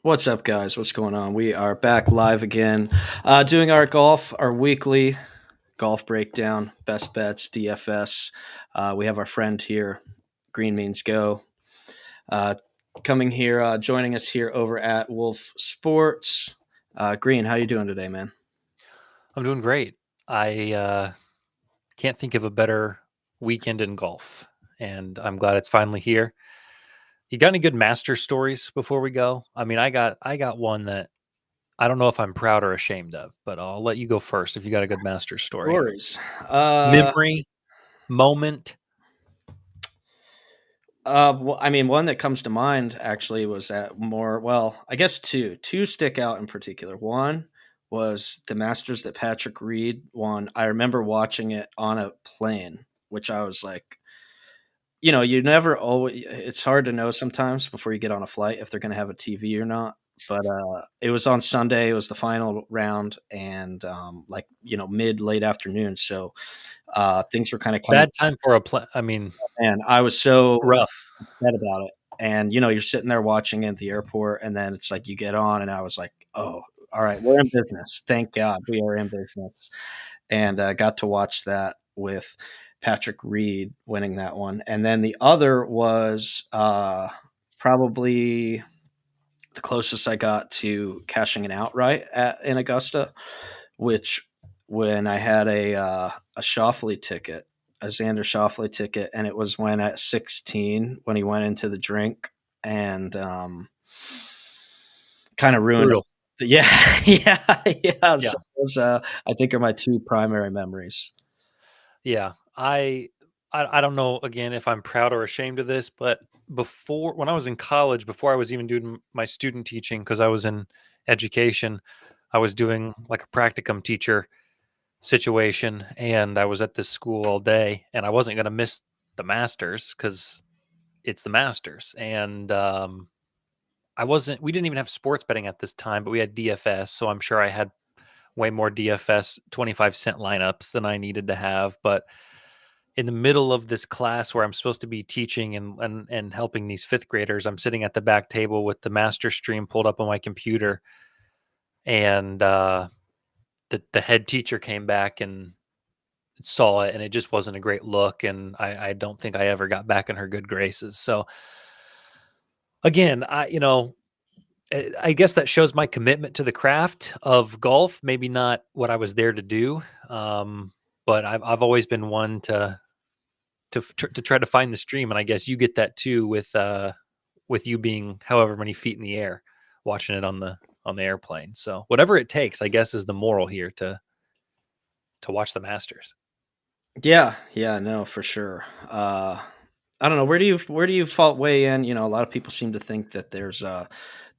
What's up, guys? What's going on? We are back live again, doing our weekly golf breakdown, best bets, DFS. We have our friend here, Green Means Go, uh, coming here, joining us here over at Wolf Sports. Green, how you doing today, man? I'm doing great. I can't think of a better weekend in golf, and I'm glad it's finally here. You got any good master stories before we go? I mean, I got one that I don't know if I'm proud or ashamed of, but I'll let you go first if you got a good master story. Stories. Memory, moment. I mean, one that comes to mind actually was at more. Well, I guess two. Two stick out in particular. One was the Masters that Patrick Reed won. I remember watching it on a plane, which I was like, you never always. It's hard to know sometimes before you get on a flight if they're going to have a TV or not. But it was on Sunday. It was the final round, and mid late afternoon. So things were kind of coming. Bad time for a play. I mean, And I was so rough. upset about it. And you're sitting there watching it at the airport, and then it's like you get on, and I was like, "Oh, all right, we're in business. Thank God we are in business." And got to watch that with Patrick Reed winning that one, and then the other was probably the closest I got to cashing an outright in Augusta, which when I had a Shoffley ticket, a Xander Shoffley ticket, and it was when at 16 when he went into the drink and kind of ruined it. Brutal. Yeah, yeah, yeah. Yeah. So those, I think, are my two primary memories. Yeah. I don't know again if I'm proud or ashamed of this, but before when I was in college, before I was even doing my student teaching, because I was in education, I was doing like a practicum teacher situation, and I was at this school all day, and I wasn't going to miss the masters because it's the masters. And I wasn't. We didn't even have sports betting at this time, but we had DFS, so I'm sure I had way more DFS 25-cent lineups than I needed to have. But in the middle of this class where I'm supposed to be teaching and helping these fifth graders, I'm sitting at the back table with the master stream pulled up on my computer, and the head teacher came back and saw it, and it just wasn't a great look, and I don't think I ever got back in her good graces. So again, I guess that shows my commitment to the craft of golf. Maybe not what I was there to do, but I've always been one to try to find the stream, and I guess you get that too with you being however many feet in the air, watching it on the airplane. So whatever it takes, I guess, is the moral here to watch the Masters. Yeah, yeah, no, for sure. I don't know, where do you fall weigh in? A lot of people seem to think that there's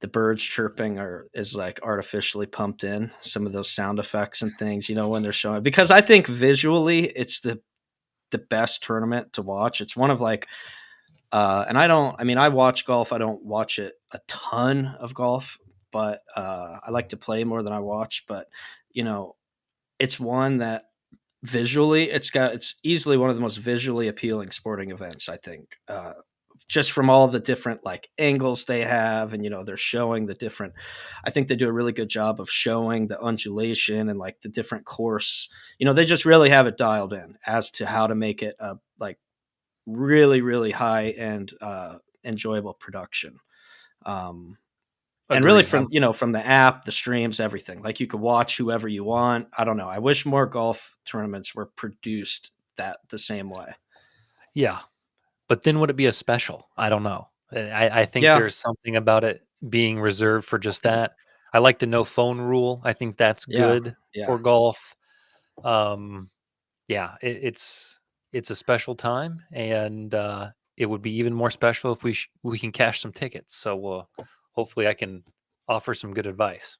the birds chirping or is like artificially pumped in some of those sound effects and things, when they're showing, because I think visually it's the best tournament to watch. It's one of like and I mean, I watch golf. I don't watch it a ton of golf, but I like to play more than I watch, but you know, it's one that visually it's easily one of the most visually appealing sporting events, I think, just from all the different like angles they have, and they're showing the different. I think they do a really good job of showing the undulation and like the different course. They just really have it dialed in as to how to make it a like really really high and enjoyable production. um and really Agree. from the app, the streams, everything. Like you could watch whoever you want. I don't know. I wish more golf tournaments were produced that the same way. Yeah, but then would it be a special? I don't know. I think Yeah, there's something about it being reserved for just that. I like the no phone rule. I think that's yeah, good yeah, for golf. Um, yeah, it's a special time, and it would be even more special if we can cash some tickets. So hopefully, I can offer some good advice.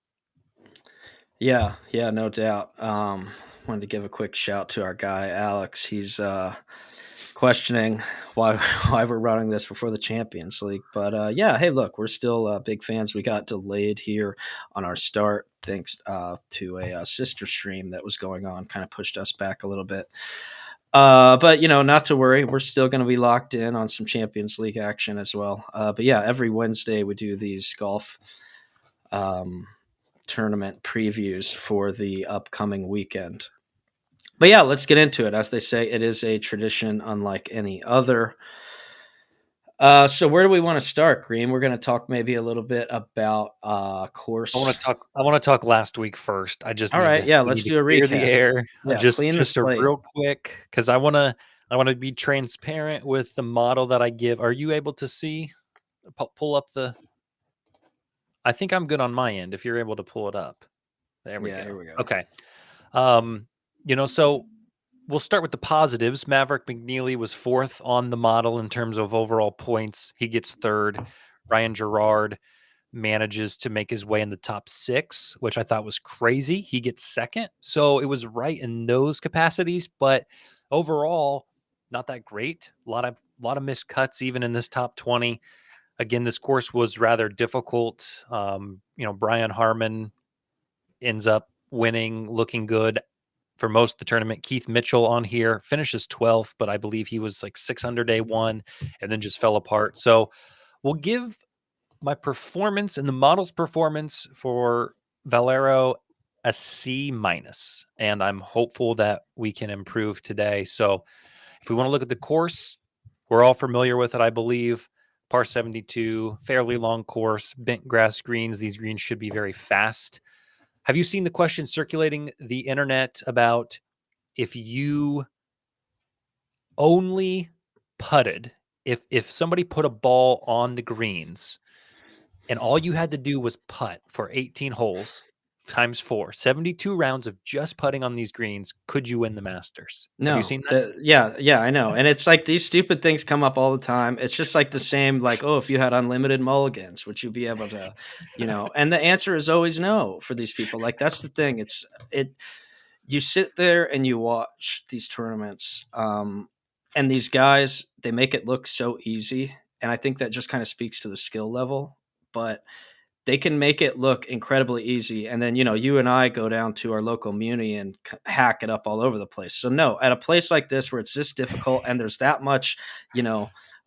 yeah, yeah. No doubt. Wanted to give a quick shout to our guy Alex. He's questioning why why we're running this before the Champions League. But yeah, hey, look, we're still big fans. We got delayed here on our start thanks to a sister stream that was going on, kind of pushed us back a little bit. But not to worry. We're still going to be locked in on some Champions League action as well. But yeah, every Wednesday we do these golf um, tournament previews for the upcoming weekend. But yeah, let's get into it. As they say, it is a tradition unlike any other. So where do we want to start, Green? We're going to talk maybe a little bit about course. I want to talk last week first. All right, yeah, We need let's to do a clear the recap. air. Yeah, clean the Just a slate. real quick because I want to be transparent with the model that I give. Are you able to see? Pull up the. I think I'm good on my end. If you're able to pull it up, there we Yeah, here go. we go. Okay. Um, so we'll start with the positives. Maverick McNeely was fourth on the model in terms of overall points. He gets third. Ryan Gerard manages to make his way in the top six, which I thought was crazy. He gets second. So it was right in those capacities, but overall, not that great. A lot of missed cuts even in this top 20. Again, this course was rather difficult. Brian Harmon ends up winning, looking good for most of the tournament. Keith Mitchell on here finishes 12th, but I believe he was like 6 under day one and then just fell apart. So we'll give my performance and the model's performance for Valero a C minus, and I'm hopeful that we can improve today. So if we want to look at the course, we're all familiar with it, I believe. Par 72, fairly long course, bent grass greens. These greens should be very fast. Have you seen the question circulating the internet about if you only putted, if somebody put a ball on the greens and all you had to do was putt for 18 holes times 4, 72 rounds of just putting on these greens, could you win the Masters? Have you No, seen that? yeah, I know, and it's like these stupid things come up all the time. It's just like the same, like, oh, if you had unlimited mulligans, would you be able to, And the answer is always no for these people. Like that's the thing. It. You sit there and you watch these tournaments, and these guys they make it look so easy, and I think that just kind of speaks to the skill level, but they can make it look incredibly easy. And then, you and I go down to our local muni and hack it up all over the place. So, no, at a place like this where it's this difficult and there's that much,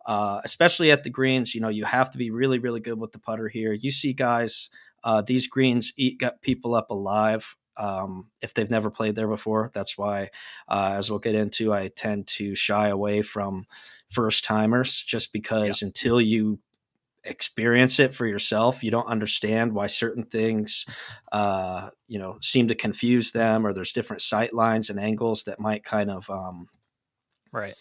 especially at the greens, you have to be really, really good with the putter here. You see guys, these greens got people up alive. If they've never played there before, that's why, as we'll get into, I tend to shy away from first timers just Yeah. because until you experience it for yourself, you don't understand why certain things, seem to confuse them, or there's different sight lines and angles that might kind of, Right.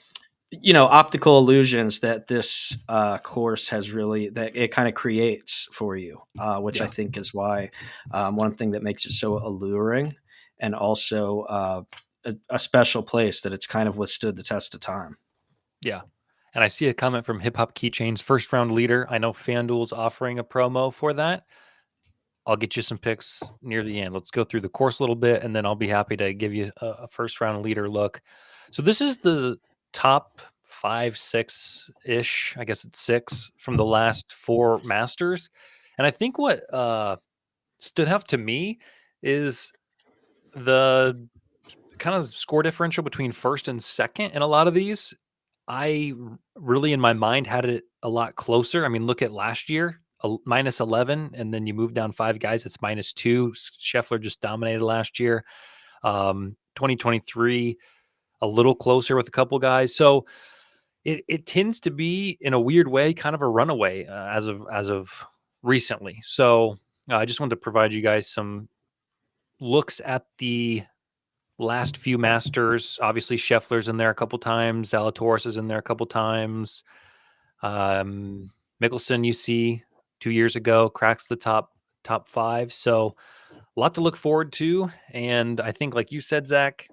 optical illusions that this course has really that it kind of creates for you, which I Yeah. think is why one thing that makes it so alluring, and also a special place that it's kind of withstood the test of time. Yeah. And I see a comment from Hip Hop Keychains, first round leader. I know FanDuel's offering a promo for that. I'll get you some picks near the end. Let's go through the course a little bit, and then I'll be happy to give you a first round leader look. So this is the top 5, 6 ish. I guess it's 6 from the last 4 Masters. And I think what stood out to me is the kind of score differential between first and second in a lot of these. Really, in my mind, had it a lot closer. I mean, look at last year, minus 11, and then you move down 5 guys, it's minus 2. Scheffler just dominated last year. 2023, a little closer with a couple guys. So it tends to be, in a weird way, kind of a runaway as of recently. So I just wanted to provide you guys some looks at the last few Masters. Obviously, Scheffler's in there a couple times. Zalatoris is in there a couple times. Mickelson, you see, 2 years ago, cracks the top 5. So a lot to look forward to. And I think, like you said, Zach,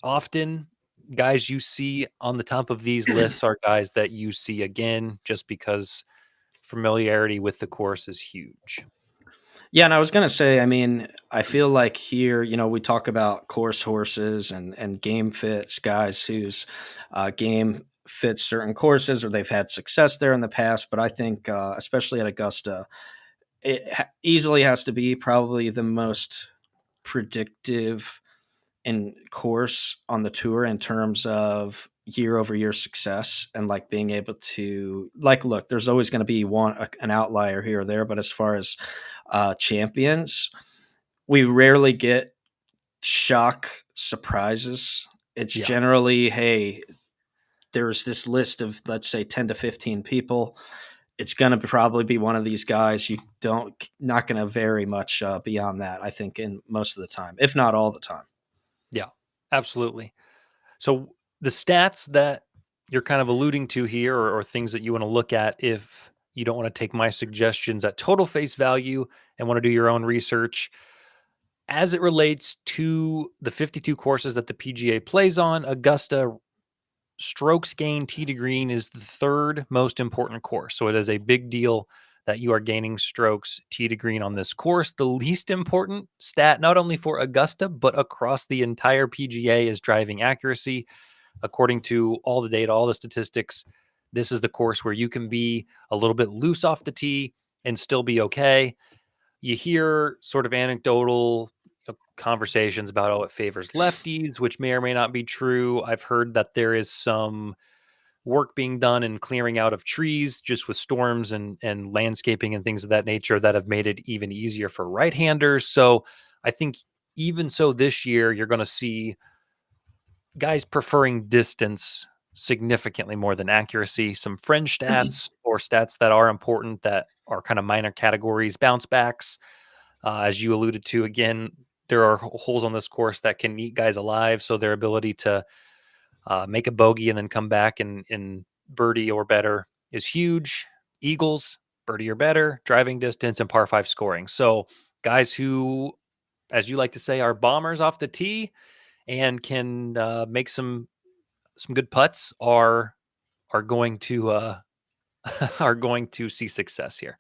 often guys you see on the top of these lists are guys that you see again just because familiarity with the course is huge. Yeah, and I was gonna say, I mean, I feel like here, we talk about course horses and game fits, guys whose game fits certain courses or they've had success there in the past. But I think, especially at Augusta, easily has to be probably the most predictive in course on the tour in terms of year over year success and like being able to like look, there's always going to be an outlier here or there, but as far as champions, we rarely get shock surprises. It's Yeah. generally, hey, there's this list of, let's say, 10 to 15 people. It's going to probably be one of these guys. You don't, not going to vary much beyond that, I think, in most of the time, if not all the time. Yeah. Absolutely. So the stats that you're kind of alluding to here, or things that you want to look at if you don't want to take my suggestions at total face value and want to do your own research, as it relates to the 52 courses that the PGA plays on, Augusta strokes gain tee to green is the third most important course. So it is a big deal that you are gaining strokes tee to green on this course. The least important stat, not only for Augusta, but across the entire PGA, is driving accuracy. According to all the data, all the statistics, this is the course where you can be a little bit loose off the tee and still be okay. You hear sort of anecdotal conversations about, oh, it favors lefties, which may or may not be true. I've heard that there is some work being done in clearing out of trees just with storms and landscaping and things of that nature that have made it even easier for right-handers. So I think even so this year, you're going to see guys preferring distance significantly more than accuracy. Some fringe stats or stats that are important that are kind of minor categories, bounce backs. As you alluded to, again, there are holes on this course that can eat guys alive. So their ability to make a bogey and then come back and birdie or better is huge. Eagles, birdie or better, driving distance, and par five scoring. So guys who, as you like to say, are bombers off the tee and can make some good putts are going to are going to see success here.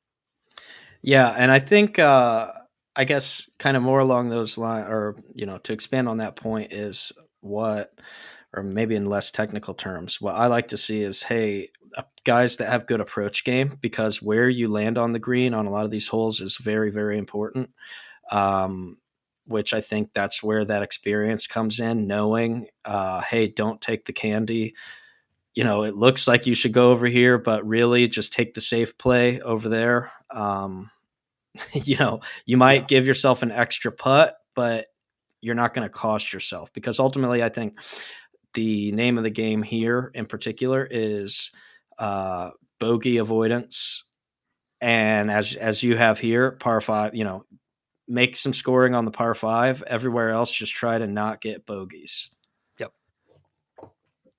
Yeah, and I think I guess kind of more along those lines, or to expand on that point is what, or maybe in less technical terms, what I like to see is, hey, guys that have good approach game, because where you land on the green on a lot of these holes is very, very important. Um, which I think that's where that experience comes in, knowing, hey, don't take the candy. It looks like you should go over here, but really just take the safe play over there. You Yeah. might give yourself an extra putt, but you're not going to cost yourself, because ultimately I think the name of the game here in particular is bogey avoidance. And as you have here, par five, make some scoring on the par five. Everywhere else, just try to not get bogeys. Yep.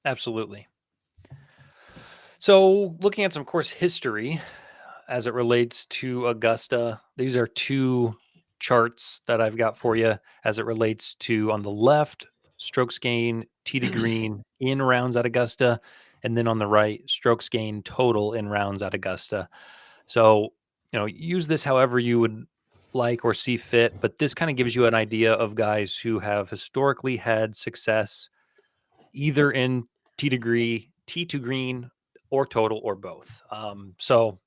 Absolutely. So looking at some course history as it relates to Augusta, these are two charts that I've got for you as it relates to, on the left, strokes gain, tee to green in rounds at Augusta, and then on the right, strokes gain total in rounds at Augusta. So, use this however you would like or see fit, but this kind of gives you an idea of guys who have historically had success either in tee to green, or total, or both. So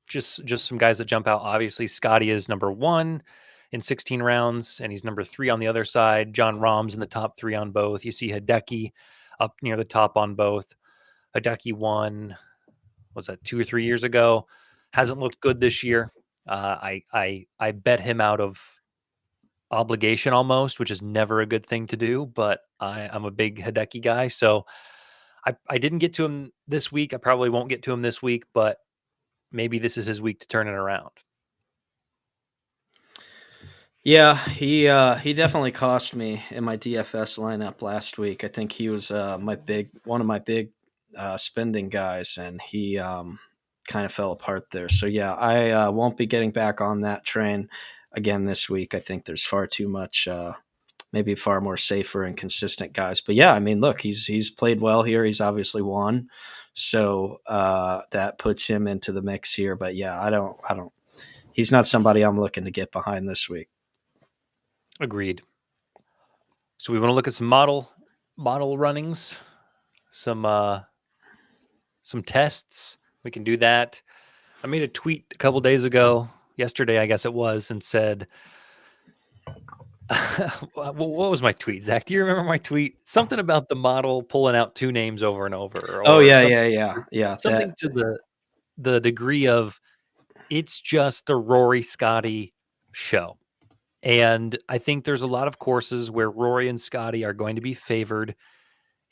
just some guys that jump out. Obviously, Scotty is number one in 16 rounds, and he's number three on the other side. John Rahm's in the top three on both. You see Hideki up near the top on both. Hideki won, was that 2 or 3 years ago? Hasn't looked good this year. I bet him out of obligation almost, which is never a good thing to do. But I'm a big Hideki guy, so I didn't get to him this week. I probably won't get to him this week, but maybe this is his week to turn it around. Yeah, he definitely cost me in my DFS lineup last week. I think he was one of my big spending guys, and he kind of fell apart there. So yeah, I won't be getting back on that train again this week. I think there's far too much, maybe far more safer and consistent guys. But yeah, I mean, look, he's played well here. He's obviously won, so that puts him into the mix here. But yeah, I don't. He's not somebody I'm looking to get behind this week. Agreed. So we want to look at some model runnings, some tests. We can do that. I made a tweet a couple days ago, yesterday I guess it was, and said What was my tweet, Zach? Do you remember my tweet? Something about the model pulling out 2 names over and over, Oh, or yeah, some yeah, yeah, yeah, something to the degree of it's just a Rory Scotty show. And I think there's a lot of courses where Rory and Scotty are going to be favored,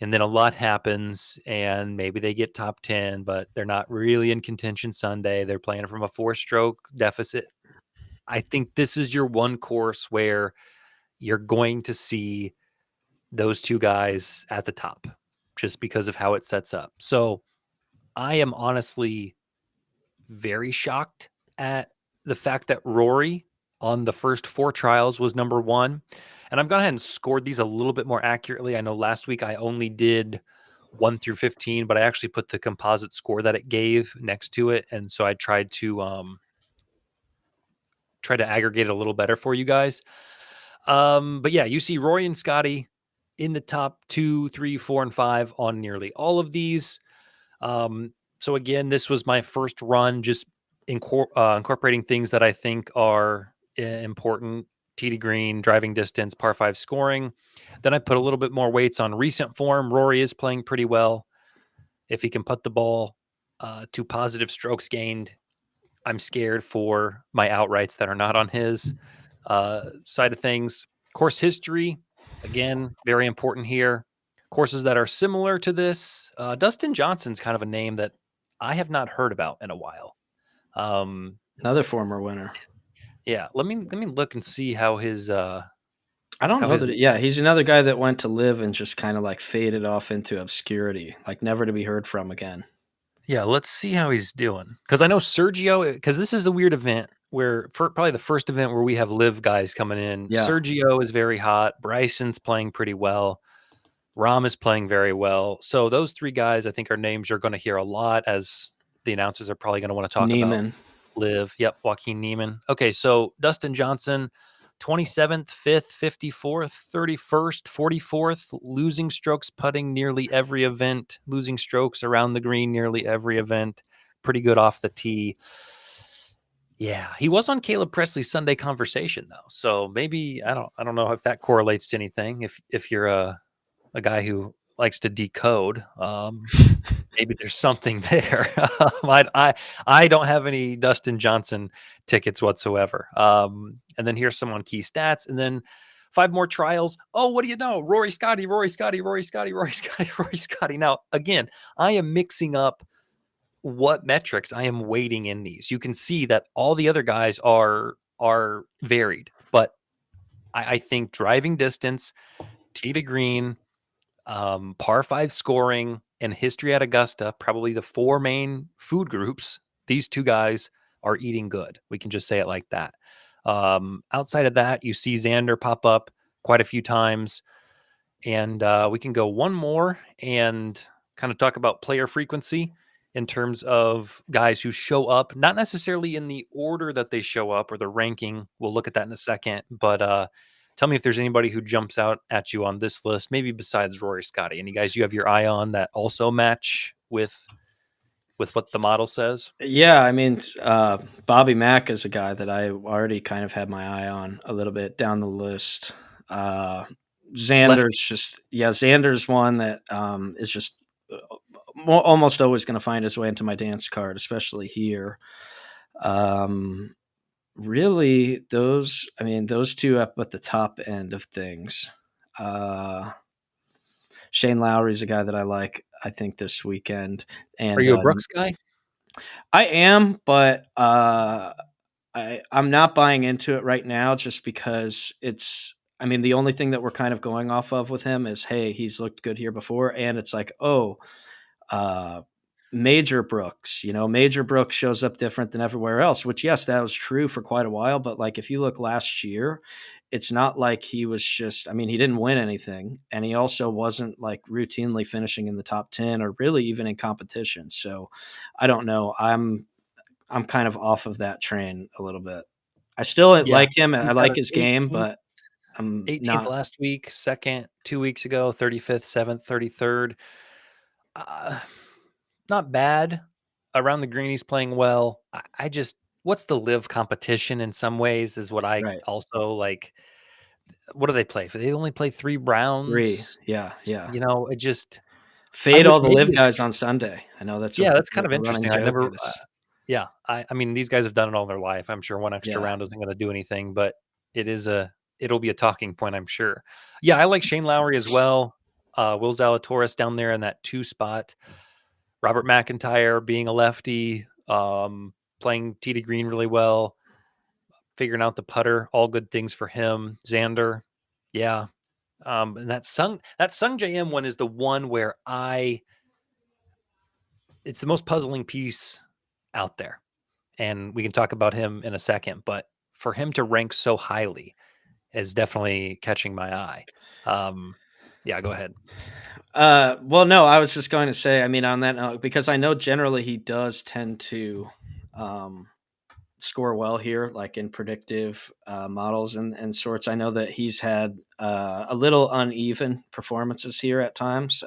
and then a lot happens, and maybe they get top 10, but they're not really in contention Sunday. They're playing from a 4-stroke deficit. I think this is your one course where you're going to see those 2 guys at the top just because of how it sets up. So I am honestly very shocked at the fact that Rory on the first 4 trials was number 1. And I've gone ahead and scored these a little bit more accurately. I know last week I only did 1 through 15, but I actually put the composite score that it gave next to it. And so I tried to aggregate it a little better for you guys. But yeah, you see Rory and Scotty in the top 2, 3, 4, and 5 on nearly all of these. So again, this was my first run, just incorporating things that I think are important: tee to green, driving distance, par 5 scoring. Then I put a little bit more weights on recent form. Rory is playing pretty well. If he can put the ball to positive strokes gained, I'm scared for my outrights that are not on his side of things. Course history, again, very important here. Courses that are similar to this. Dustin Johnson's kind of a name that I have not heard about in a while. another former winner. Yeah, let me look and see how his I don't how know his that yeah, he's another guy that went to live and just kinda, like, faded off into obscurity, like, never to be heard from again. yeah. Let's see how he's doing, because I know Sergio. Because this is a weird event where probably the first event where we have live guys coming in. Yeah, Sergio is very hot. Bryson's playing pretty well. Rom is playing very well. So those 3 guys, I think, are names you're going to hear a lot, as the announcers are probably going to want to talk about Neiman. live. Yep, Joaquin Neiman. Okay, so Dustin Johnson, 27th, 5th, 54th, 31st, 44th, losing strokes putting nearly every event, losing strokes around the green nearly every event. Pretty good off the tee. Yeah, he was on Caleb Presley's Sunday Conversation though. So maybe I don't know if that correlates to anything. If you're a guy who likes to decode. Maybe there's something there. I don't have any Dustin Johnson tickets whatsoever. And then here's some on key stats, and then 5 more trials. Oh, what do you know? Rory Scotty, Rory Scotty, Rory Scotty, Rory Scotty, Rory Scotty. Now, again, I am mixing up what metrics I am weighting in these. You can see that all the other guys are varied, but I think driving distance, tee to green, par 5 scoring, and history at Augusta, probably the 4 main food groups. These 2 guys are eating good. We can just say it like that. Outside of that, you see Xander pop up quite a few times. And we can go one more and kind of talk about player frequency in terms of guys who show up, not necessarily in the order that they show up or the ranking. We'll look at that in a second. But tell me if there's anybody who jumps out at you on this list, maybe besides Rory Scotty. Any guys you have your eye on that also match with what the model says? Yeah, I mean, Bobby Mack is a guy that I already kind of had my eye on a little bit down the list. Uh, Lefty. Xander's just yeah, Xander's one that, is just, almost always gonna find his way into my dance card, especially here. Um, really, those 2 up at the top end of things. Uh, Shane Lowry's a guy that I like, I think, this weekend, Are and, you a Brooks guy? I am, but, I'm not buying into it right now just because I mean, the only thing that we're kind of going off of with him is, hey, he's looked good here before, and it's like, oh, uh, Major Brooks, Major Brooks shows up different than everywhere else, which, yes, that was true for quite a while, but, like, if you look last year, it's not like he was just I mean, he didn't win anything, and he also wasn't, like, routinely finishing in the top 10 or really even in competition, so I don't know. I'm kind of off of that train a little bit. I still Yeah. like him, He I got like an his game, 18th, but I'm 18th not last week, second 2 weeks ago, 35th, 7th, 33rd. Uh, Not bad. Around the green, he's playing well. I just what's the live competition in some ways is what I right. also like. what do they play? They only play 3 3. rounds. Yeah, yeah. It just I Fade wish all the live maybe guys on Sunday. I know that's yeah, what that's kind of the running interesting. I joke never is. yeah, I mean, these guys have done it all their life. I'm sure one extra Yeah. round isn't gonna do anything, but it'll be a talking point, I'm sure. Yeah, I like Shane Lowry as well. Will Zalatoris down there in that 2 spot. Robert McIntyre being a lefty, playing tee to green really well, figuring out the putter, all good things for him. Xander, yeah. And that Sung JM one is the one where it's the most puzzling piece out there. And we can talk about him in a second, but for him to rank so highly is definitely catching my eye. Yeah, go ahead. Well, no, I was just going to say, I mean, on that note, because I know generally he does tend to um, score well here, like in predictive models and sorts. I know that he's had a little uneven performances here at times.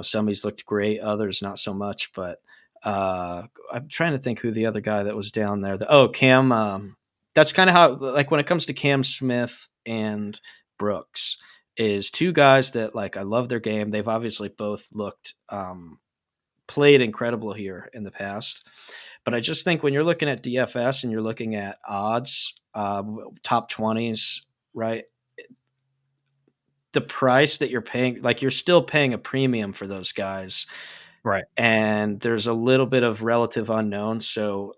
Some he's looked great, others not so much. But I'm trying to think who the other guy that was down there. Cam. That's kind of how, like, when it comes to Cam Smith and Brooks, is two guys that, like, I love their game. They've obviously both looked played incredible here in the past. But I just think when you're looking at DFS and you're looking at odds, top 20s, right? The price that you're paying, like, you're still paying a premium for those guys. Right. And there's a little bit of relative unknown. So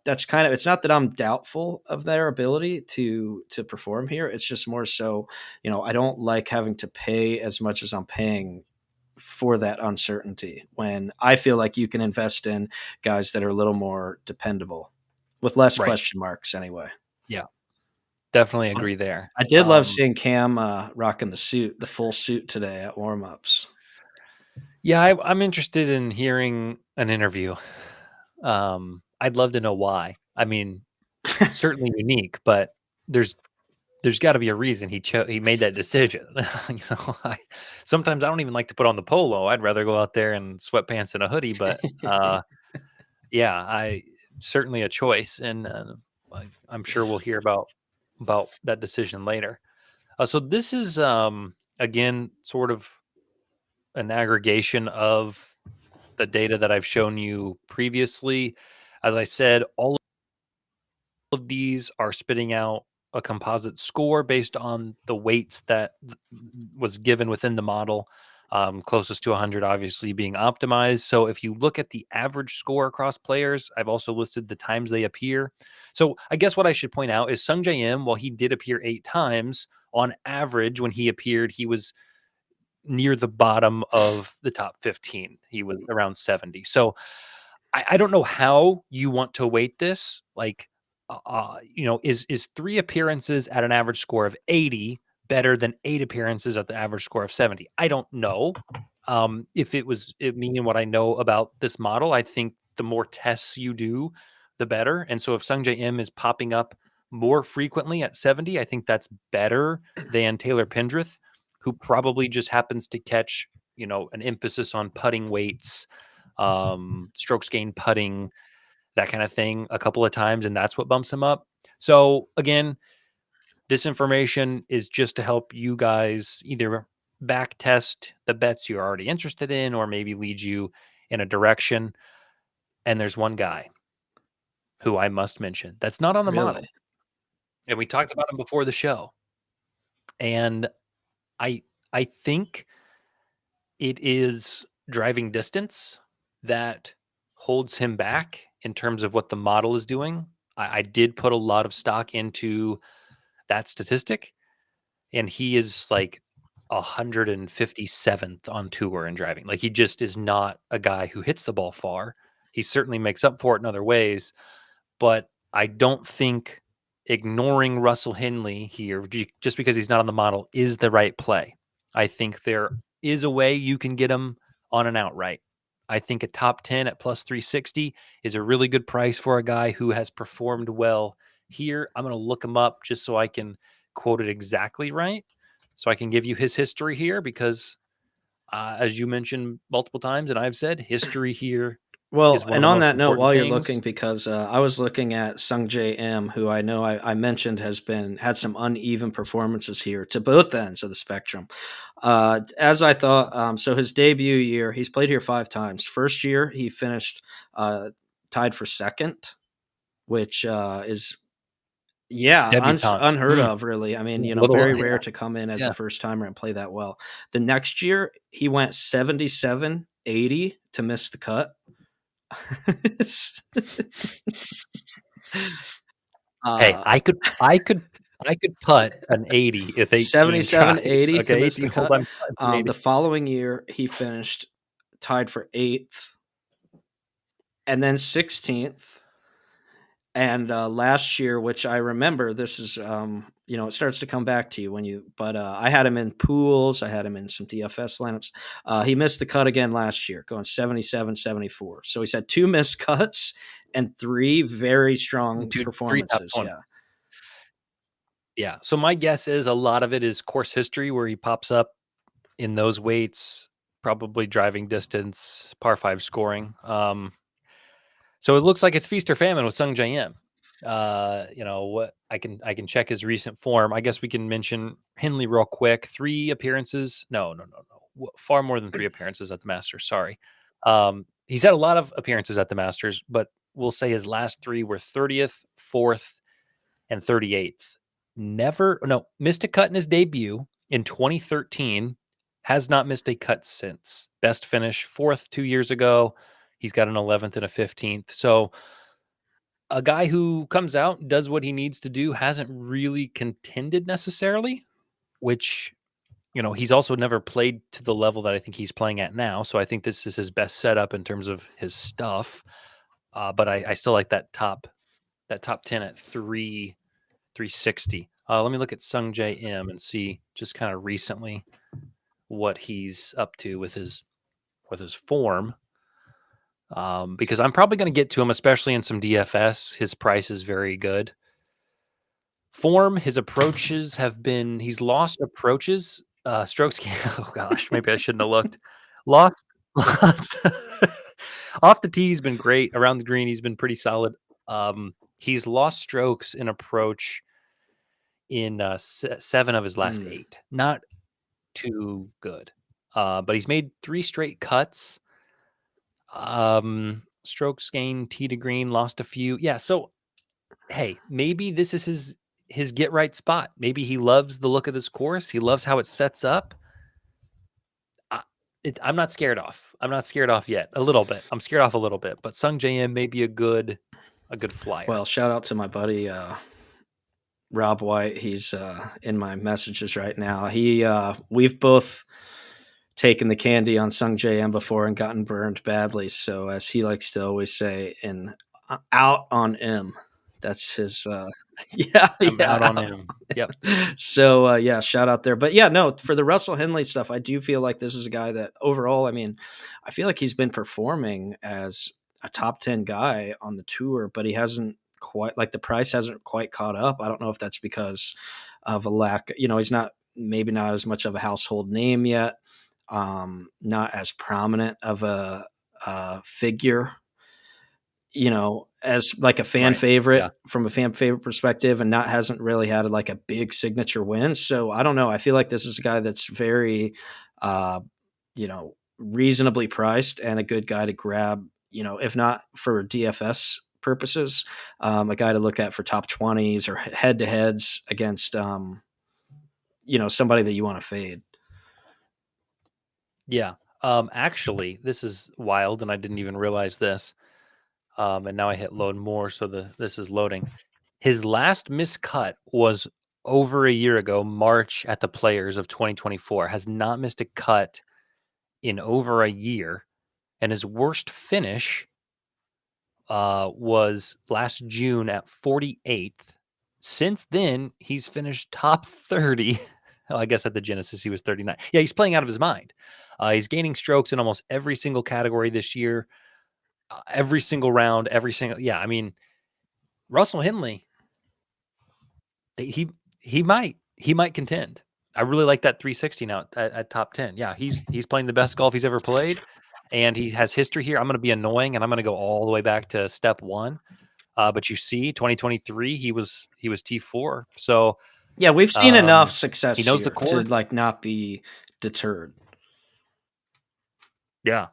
that's kind of, it's not that I'm doubtful of their ability to perform here. It's just more so, I don't like having to pay as much as I'm paying for that uncertainty when I feel like you can invest in guys that are a little more dependable with less Right. question marks anyway. Yeah, definitely agree there. I did love seeing Cam rocking the full suit today at warmups. Yeah, I'm interested in hearing an interview. I'd love to know why. I mean, certainly unique, but there's got to be a reason he made that decision. Sometimes I don't even like to put on the polo. I'd rather go out there in sweatpants and a hoodie. But yeah, I certainly a choice, and I'm sure we'll hear about that decision later. So this is again sort of an aggregation of the data that I've shown you previously. As I said, all of these are spitting out a composite score based on the weights that was given within the model, closest to 100 obviously being optimized. So if you look at the average score across players, I've also listed the times they appear. So I guess what I should point out is Sung J.M., while he did appear 8 times, on average when he appeared, he was near the bottom of the top 15. He was around 70. So I don't know how you want to weight this. Like, is 3 appearances at an average score of 80 better than 8 appearances at the average score of 70? I don't know. If it meaning what I know about this model, I think the more tests you do, the better. And so if Sung J M is popping up more frequently at 70, I think that's better than Taylor Pendrith, who probably just happens to catch, an emphasis on putting weights, strokes gained putting, that kind of thing a couple of times, and that's what bumps him up. So again, this information is just to help you guys either back test the bets you're already interested in or maybe lead you in a direction. And there's one guy who I must mention that's not on the Really? model. And we talked about him before the show. And I I think it is driving distance that holds him back in terms of what the model is doing. I did put a lot of stock into that statistic, and he is like 157th on tour in driving. Like, he just is not a guy who hits the ball far. He certainly makes up for it in other ways, but I don't think ignoring Russell Henley here just because he's not on the model is the right play. I think there is a way you can get him on an outright. I think a top 10 at plus 360 is a really good price for a guy who has performed well here. I'm going to look him up just so I can quote it exactly right. So I can give you his history here because, as you mentioned multiple times, and I've said, history here Well, is one of and the on most that note, important while you're looking, things. because I was looking at Sung J M, who I know I mentioned has been had some uneven performances here to both ends of the spectrum. As I thought, so his debut year, he's played here 5 times. First year, he finished uh, tied for second, which is yeah, Debutantes. unheard of, really. I mean, Little, very yeah, rare to come in as a yeah. first timer and play that well. The next year, he went 77-80 to miss the cut. Hey, uh, I could putt an 80 with 18 tries. 77-80 to Okay, miss do the you hold cut. on putting an 80? The following year, he finished tied for 8th and then 16th. And last year, which I remember, this is it starts to come back to you when you. But I had him in pools. I had him in some DFS lineups. He missed the cut again last year, going 77-74. So he's had 2 missed cuts and 3 very strong Two, three top performances. 20. Yeah. Yeah. So my guess is a lot of it is course history where he pops up in those weights, probably driving distance, par 5 scoring. So it looks like it's feast or famine with Sung J M. What I can check his recent form. I guess we can mention Henley real quick. 3 appearances. No. Far more than 3 appearances at the Masters. Sorry. He's had a lot of appearances at the Masters, but we'll say his last 3 were 30th, 4th, and 38th. Missed a cut in his debut in 2013. Has not missed a cut since. Best finish 4th 2 years ago. He's got an 11th and a 15th. So a guy who comes out, does what he needs to do, hasn't really contended necessarily, which, he's also never played to the level that I think he's playing at now. So I think this is his best setup in terms of his stuff. But I still like that top 10 at 360. Let me look at Sung J M and see just kind of recently what he's up to with his form. Because I'm probably going to get to him, especially in some DFS. His price is very good. Form, his approaches he's lost approaches, strokes gained. Oh gosh, maybe I shouldn't have looked. Lost off the tee, he's been great. Around the green, he's been pretty solid. He's lost strokes in approach in 7 of his last Hmm. 8. Not too good. But he's made 3 straight cuts. Strokes gained, tee to green, lost a few. Yeah, so hey, maybe this is his get right spot. Maybe he loves the look of this course. He loves how it sets up. I, I'm not scared off. I'm not scared off yet. A little bit. I'm scared off a little bit, but Sung JM may be a good flyer. Well, shout out to my buddy Rob White. He's in my messages right now. We've both taken the candy on Sung JM before and gotten burned badly. So as he likes to always say, in out on M. That's his yeah, I'm yeah. out on him. Yep. So yeah, shout out there. But yeah, no, for the Russell Henley stuff, I do feel like this is a guy that overall, I mean, I feel like he's been performing as a top 10 guy on the tour, but he hasn't quite, like, the price hasn't quite caught up. I don't know if that's because of a lack, he's not, maybe not as much of a household name yet, not as prominent of a figure, as like a fan Right. Yeah. favorite from a fan favorite perspective, and not hasn't really had like a big signature win. So I don't know. I feel like this is a guy that's very, reasonably priced and a good guy to grab, if not for DFS purposes, a guy to look at for top 20s or head to heads against, somebody that you want to fade. Yeah. Actually, this is wild, and I didn't even realize this. And now I hit load more, so this is loading. His last miscut was over a year ago, March at the Players of 2024. Has not missed a cut in over a year, and his worst finish was last June at 48th. Since then, he's finished top 30. Oh, I guess at the Genesis he was 39. Yeah, he's playing out of his mind. He's gaining strokes in almost every single category this year, every single round, every single. Yeah, I mean, Russell Henley, he might contend. I really like that 360 now at top 10. Yeah, he's playing the best golf he's ever played. and he has history here. I'm going to be annoying, and I'm going to go all the way back to step one. But you see, 2023, he was T4. So Yeah, we've seen enough he success knows the here to course. like not be deterred. Yeah,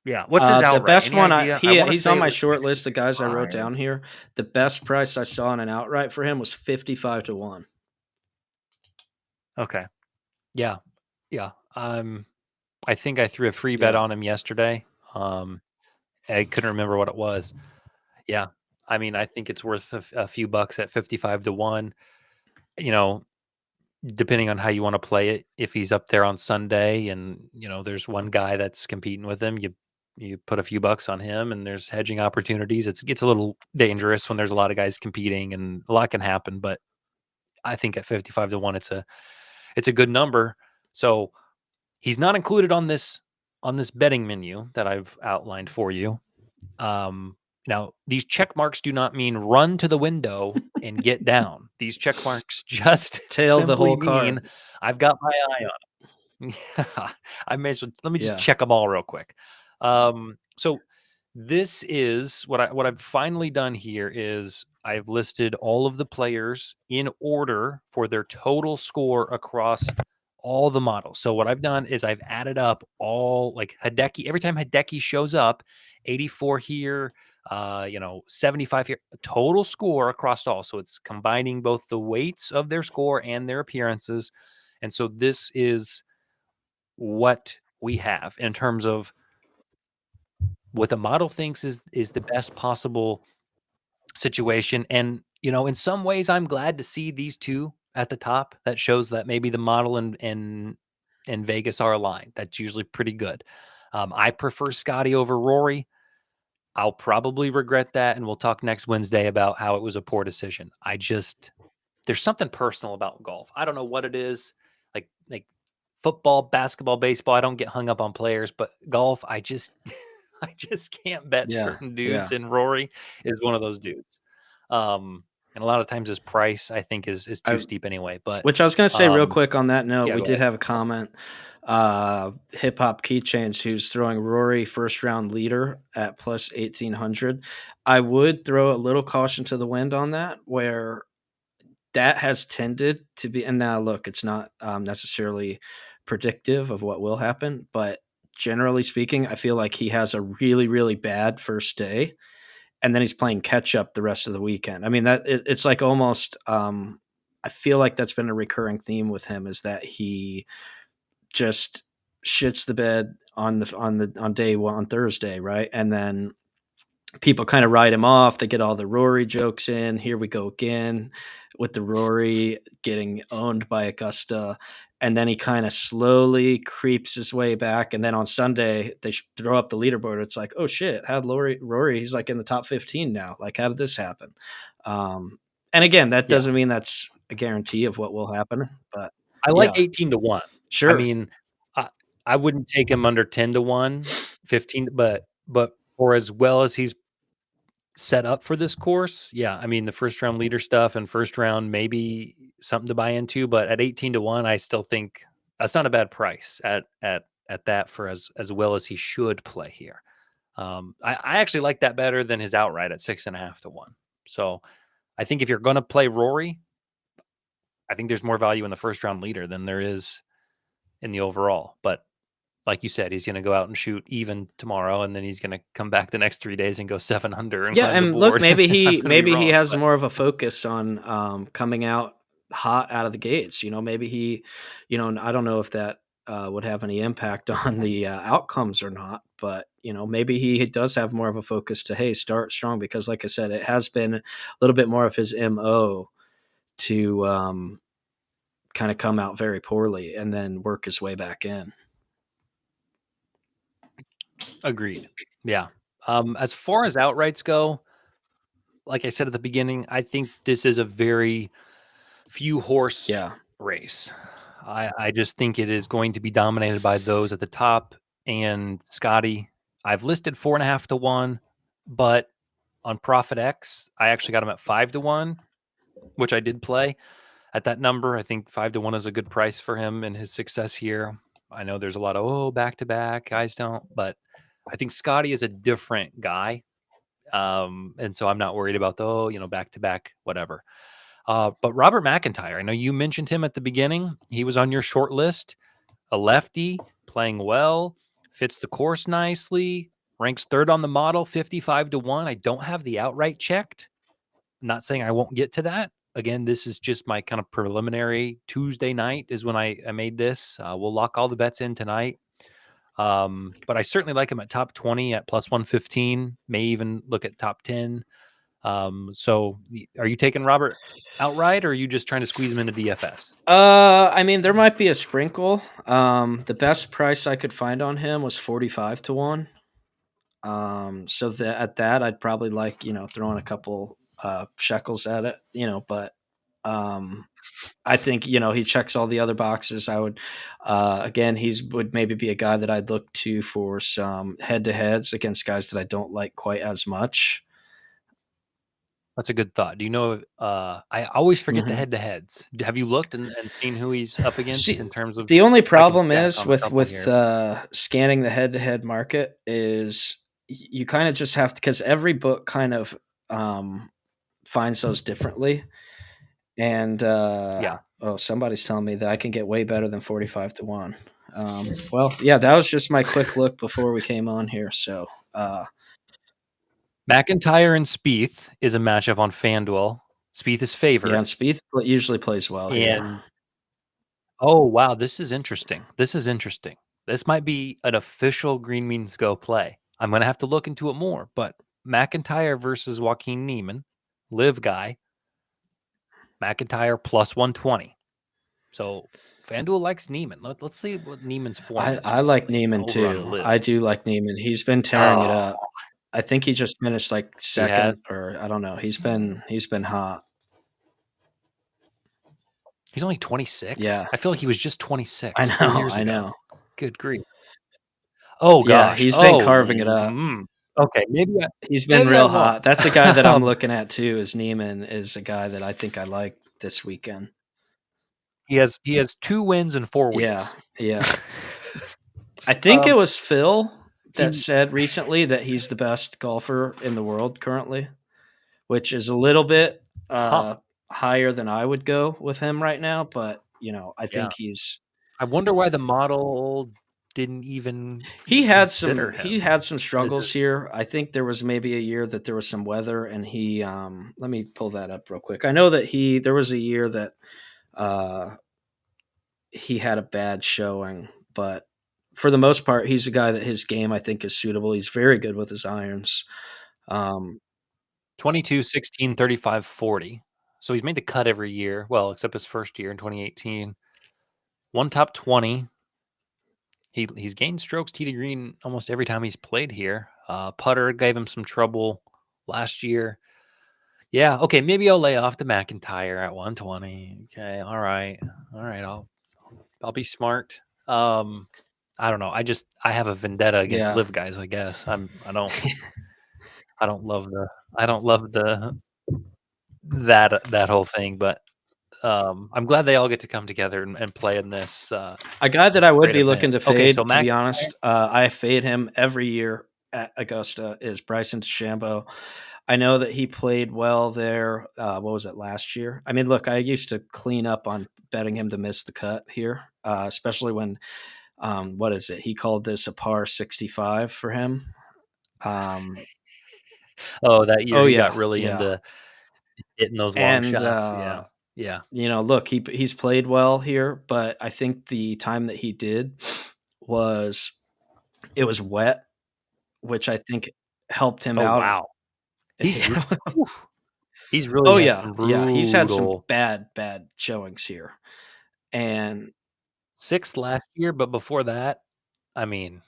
yeah. What's his The outright? best Any one idea? I want to he's say on it my was short list of guys I wrote 65. down here. The best price I saw on an outright for him was 55 to 1. Okay. Yeah, yeah. I think I threw a free bet Yeah. on him yesterday. I couldn't remember what it was. Yeah. I mean, I think it's worth a few bucks at 55 to 1. You know, depending on how you want to play it. If he's up there on Sunday and, there's one guy that's competing with him, you put a few bucks on him and there's hedging opportunities. It gets a little dangerous when there's a lot of guys competing and a lot can happen, but I think at 55 to 1 it's a good number. So, he's not included on this betting menu that I've outlined for you. Now, these check marks do not mean run to the window and get down. These check marks just Tail the simply whole mean card. I've got my eye on them. Yeah, I may as well, let me just Yeah. check them all real quick. So this is what I've finally done here is I've listed all of the players in order for their total score across all the models. So what I've done is I've added up all like Hideki. Every time Hideki shows up, 84 here, 75 here, total score across all. So it's combining both the weights of their score and their appearances. And so this is what we have in terms of what the model thinks is the best possible situation. And in some ways, I'm glad to see these two at the top. That shows that maybe the model and Vegas are aligned. That's usually pretty good. I prefer Scotty over Rory. I'll probably regret that, and we'll talk next Wednesday about how it was a poor decision. There's something personal about golf. I don't know what it is. Like football, basketball, baseball, I don't get hung up on players, but golf, I just I just can't bet Yeah. certain dudes, Yeah. and Rory is one of those dudes. And a lot of times his price I think is too I steep anyway. But Which I was gonna say real quick on that note, yeah, we go did ahead. have a comment, Hip Hop Keychains, who's throwing Rory first round leader at plus 1,800. I would throw a little caution to the wind on that, where that has tended to be, and now look, it's not necessarily predictive of what will happen, but generally speaking, I feel like he has a really, really bad first day, and then he's playing catch up the rest of the weekend. I mean, it's like almost. I feel like that's been a recurring theme with him is that he just shits the bed on day one on Thursday, right? And then people kind of write him off. They get all the Rory jokes in. Here we go again with the Rory getting owned by Augusta. And then he kind of slowly creeps his way back. And then on Sunday, they throw up the leaderboard. It's like, oh shit, how'd Rory, he's like in the top 15 now. Like, how did this happen? Um, and again, that Yeah. doesn't mean that's a guarantee of what will happen. But I like yeah, 18 to 1. I sure. mean, I I wouldn't take him under 10 to 1, 15, but for as well as he's set up for this course, yeah, I mean, the first round leader stuff and first round maybe something to buy into, but at 18 to 1, I still think that's not a bad price at that for as well as he should play here. I actually like that better than his outright at 6.5 to 1. So, I think if you're gonna play Rory, I think there's more value in the first round leader than there is in the overall. But like you said, he's going to go out and shoot even tomorrow, and then he's going to come back the next 3 days and go 7 under and Yeah, climb the and look, board. I'm going to be maybe he wrong, has but more of a focus on coming out hot out of the gates. Maybe he, and I don't know if that would have any impact on the outcomes or not, but maybe he does have more of a focus to start strong because, like I said, it has been a little bit more of his mo to kind of come out very poorly and then work his way back in. agreed. Yeah. As far as outrights go, like I said at the beginning, I think this is a very few horse Yeah, race. I just think it is going to be dominated by those at the top and Scotty. I've listed 4.5 to 1, but on Profit X, I actually got him at 5 to 1, which I did play at that number. I think 5 to 1 is a good price for him and his success here. I know there's a lot of back to back guys don't, but I think Scotty is a different guy. And so I'm not worried about the, back to back, whatever. But Robert McIntyre, I know you mentioned him at the beginning. He was on your short list. A lefty, playing well, fits the course nicely, ranks third on the model, 55-1. I don't have the outright checked. I'm not saying I won't get to that. Again, this is just my kind of preliminary. Tuesday night is when I made this. We'll lock all the bets in tonight. But I certainly like him at top 20 at plus 115, may even look at top 10. So are you taking Robert outright, or are you just trying to squeeze him into DFS? I mean, there might be a sprinkle. The best price I could find on him was 45-1. So that at that, I'd probably like, throwing a couple shekels at it, but um I think, he checks all the other boxes. I would again, he's would maybe be a guy that I'd look to for some head to heads against guys that I don't like quite as much. That's a good thought. Do you know, I always forget the Mhm. head to heads. Have you looked and seen who he's up against See, in terms of, the only I can problem check is on a with couple here. scanning the head-to-head market is you kinda just have to, because every book kind of, finds those differently, and, Yeah. oh, somebody's telling me that I can get way better than 45-1. Well, yeah, that was just my quick look before we came on here, so, McIntyre and Spieth is a matchup on FanDuel. Spieth is yeah, and favored, Spieth usually plays well here. and oh, wow, this is interesting. This is interesting. This might be an official Green Means Go play. I'm gonna have to look into it more, but McIntyre versus Joaquin Niemann, live guy, McIntyre plus 120. So FanDuel likes Neiman. Let's see what Neiman's form is I like recently Neiman over on too. Live. I do like Neiman. He's been tearing it Oh, up. I think he just finished, like, he has. 2nd, or I don't know. He's been hot. He's only 26. Yeah. I feel like he was just I 26 know, 4 years I ago. know. Good grief. Oh Yeah, gosh. he's been Oh, carving it up. okay. Maybe I He's been maybe I real won't. hot. That's a guy that I'm um, looking at too, is Neiman is a guy that I think I like this weekend. he has 2 wins in 4 Yeah, weeks. yeah. I think it um, was Phil that he said recently that he's the best golfer in the world currently, which is a little bit, huh. higher than I would go with him right now, but, I Yeah. think he's I wonder why the model didn't even he had consider some he him. had some Is struggles it here. I think there was maybe a year that there was some weather, and he, let me pull that up real quick. I know that there was a year that, uh, he had a bad showing, but for the most part, he's a guy that his game, I think, is suitable. He's very good with his irons. Um, 22, 16, 35, 40. So he's made the cut every year. Well, except his first year in 2018. One top 20. He's gained strokes tee to green almost every time he's played here. Putter gave him some trouble last year. Yeah, okay, maybe I'll lay off the McIntyre at 120. Okay, all right. All right, I'll be smart. I don't know. I have a vendetta against yeah. live guys, I guess. I don't love the that whole thing, but I'm glad they all get to come together and play in this A guy that I would great be event. looking to Okay, so fade, to be McIntyre. honest, I fade him every year at Augusta, is Bryson DeChambeau. I know that he played well there. What was it, last year? I mean, look, I used to clean up on betting him to miss the cut here, especially when, what is it? He called this a par 65 for him. Um, Oh, that year oh he got yeah, really yeah, into hitting those long and shots. Yeah. Yeah. look, he's played well here, but I think the time that he did was it was wet, which I think helped him Oh, out. wow. He's re Yeah. oof, he's really Oh, had yeah, some yeah, he's had some brutal bad showings here, and 6th last year, but before that, I mean,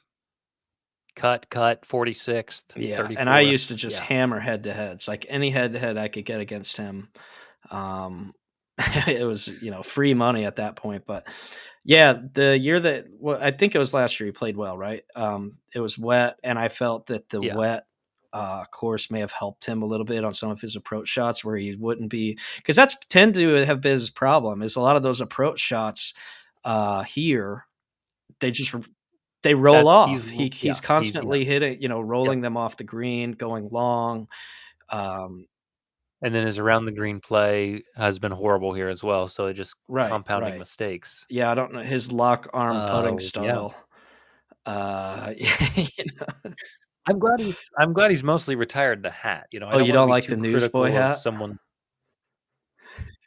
cut, 46th, yeah, and I used to 34th. just Yeah. hammer head-to-heads, like, any head-to-head I could get against him, um, it was, free money at that point, but, yeah, the year that well, I think it was last year he played well, right? It was wet, and I felt that the Yeah. wet, course may have helped him a little bit on some of his approach shots where he wouldn't be, because that's tend to have been his problem, is a lot of those approach shots, here, they just they roll That off. He's yeah, he's yeah, constantly hitting, yep. rolling them off the green, going long. Um, And then his around the green play has been horrible here as well, so it just right, compounding right. mistakes. Yeah, I don't know his lock arm putting Yeah. style. You know? I'm glad he's mostly retired the hat, I Oh, don't you wanna don't be like too the newsboy critical of hat? someone's.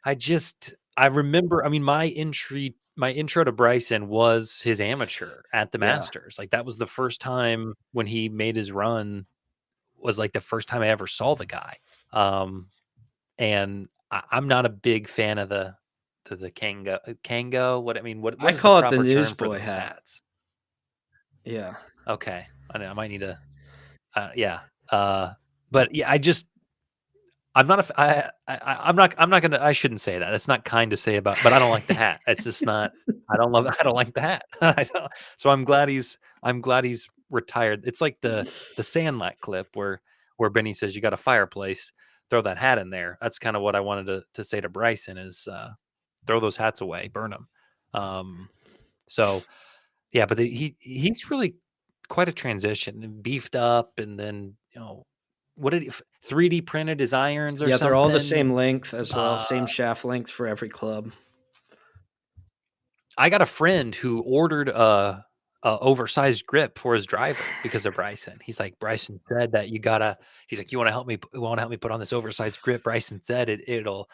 I remember, I mean, my intro to Bryson was his amateur at the Yeah. Masters. Like, that was the first time when he made his run, was, like, the first time I ever saw the guy. Um, and I'm not a big fan of the Kango, what I mean, what I is the call it the proper term for newsboy those hat. hats? Yeah. Okay. I know, I might need to, yeah, uh, but, yeah, I just I'm not a f I'm not gonna I shouldn't say that. It's not kind to say about, but I don't like the hat. It's just not. I don't love I don't like the hat. I don't, so I'm glad he's retired. It's like the Sandlot clip where Benny says, "You got a fireplace, throw that hat in there." That's kinda what I wanted to say to Bryson is, throw those hats away, burn 'em. Um, so, yeah, but he's really quite a transition, beefed up, and then, what did he 3D printed his irons or Yeah, they're all the same something? length as well, Uh, same shaft length for every club. I got a friend who ordered a oversized grip for his driver because of Bryson. He's like, "Bryson said that you gotta." He's like, You wanna help me put on this oversized grip? Bryson said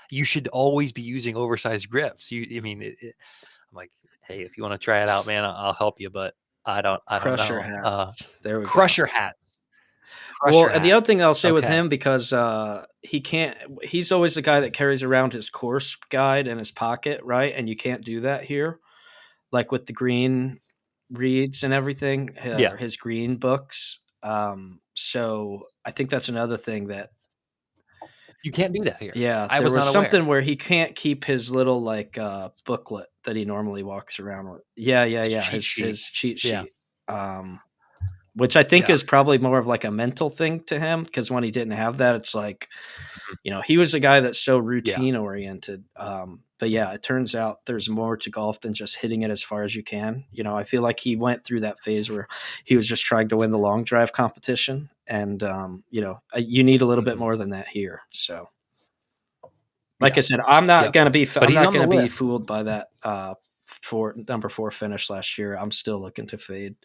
you should always be using oversized grips. I mean, I'm like, "Hey, if you wanna try it out, man, I'll help you, but I don't Crusher know." hats. There we go. Crusher hats. Well, Crusher and the other thing hats. I'll say with Okay. him because, he's always the guy that carries around his course guide in his pocket, right? And you can't do that here, like with the green reads and everything, Yeah. his green books. So I think that's another thing that You can't do that here. yeah, I there was was not something aware. where he can't keep his little, like, booklet that he normally walks around with. Yeah, yeah, His yeah, cheat sheet. his cheat Yeah. sheet. Which I think Yeah. is probably more of like a mental thing to him because when he didn't have that, it's like, Mhm. he was a guy that's so Yeah. routine oriented. But yeah, it turns out there's more to golf than just hitting it as far as you can. I feel like he went through that phase where he was just trying to win the long drive competition. And, you need a little bit Mhm. more than that here. So, like Yeah. I said, I'm not Yep. going to be, But I'm he's not on going the to be list. fooled by that, number four finish last year. I'm still looking to fade.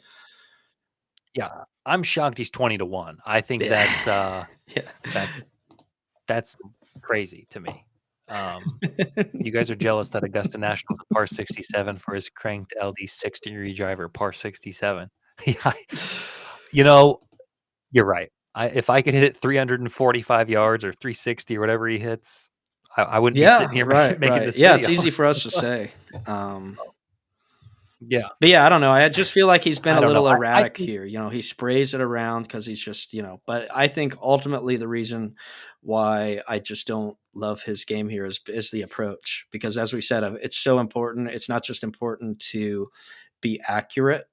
Yeah, I'm shocked he's 20 to 1. I think Yeah. Yeah. that's that's crazy to me. Um, you guys are jealous that Augusta National's a par 67 for his cranked LD 6-degree driver, par 67. Yeah, you know, you're right. If I could hit it 345 yards or 360 or whatever he hits, I wouldn't be sitting Yeah, here right, making right. this Yeah, it's video. easy for us to So, say. Um, yeah, but yeah, I don't know. I just feel like he's been I a don't know. little I erratic think here. He sprays it around because he's just, but I think ultimately the reason why I just don't love his game here is the approach. Because as we said, it's so important. It's not just important to be accurate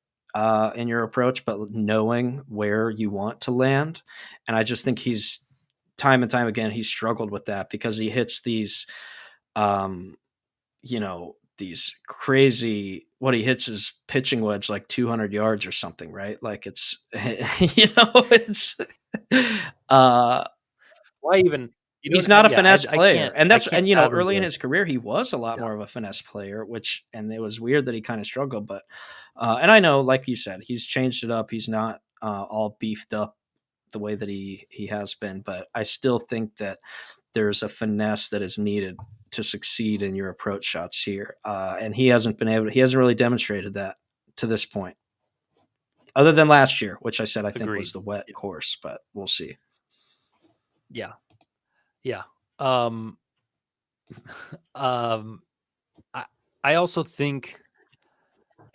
in your approach, but knowing where you want to land. And I just think he's time and time again, he's struggled with that because he hits um, these crazy what he hits is pitching wedge like 200 yards or something, right? Like it's it's uh why even he's not a yeah, finesse I player. can't And I that's can't and fathom early in the his career he was a lot yeah. more of a finesse player, which and it was weird that he kind of struggled, but and I know like you said, he's changed it up. He's not all beefed up the way that he has been, but I still think that there's a finesse that is needed to succeed in your approach shots here. And he hasn't really demonstrated that to this point, other than last year, which I said I think was Agreed. the wet course, but we'll see. Yeah. Yeah. Um, um, I I also think,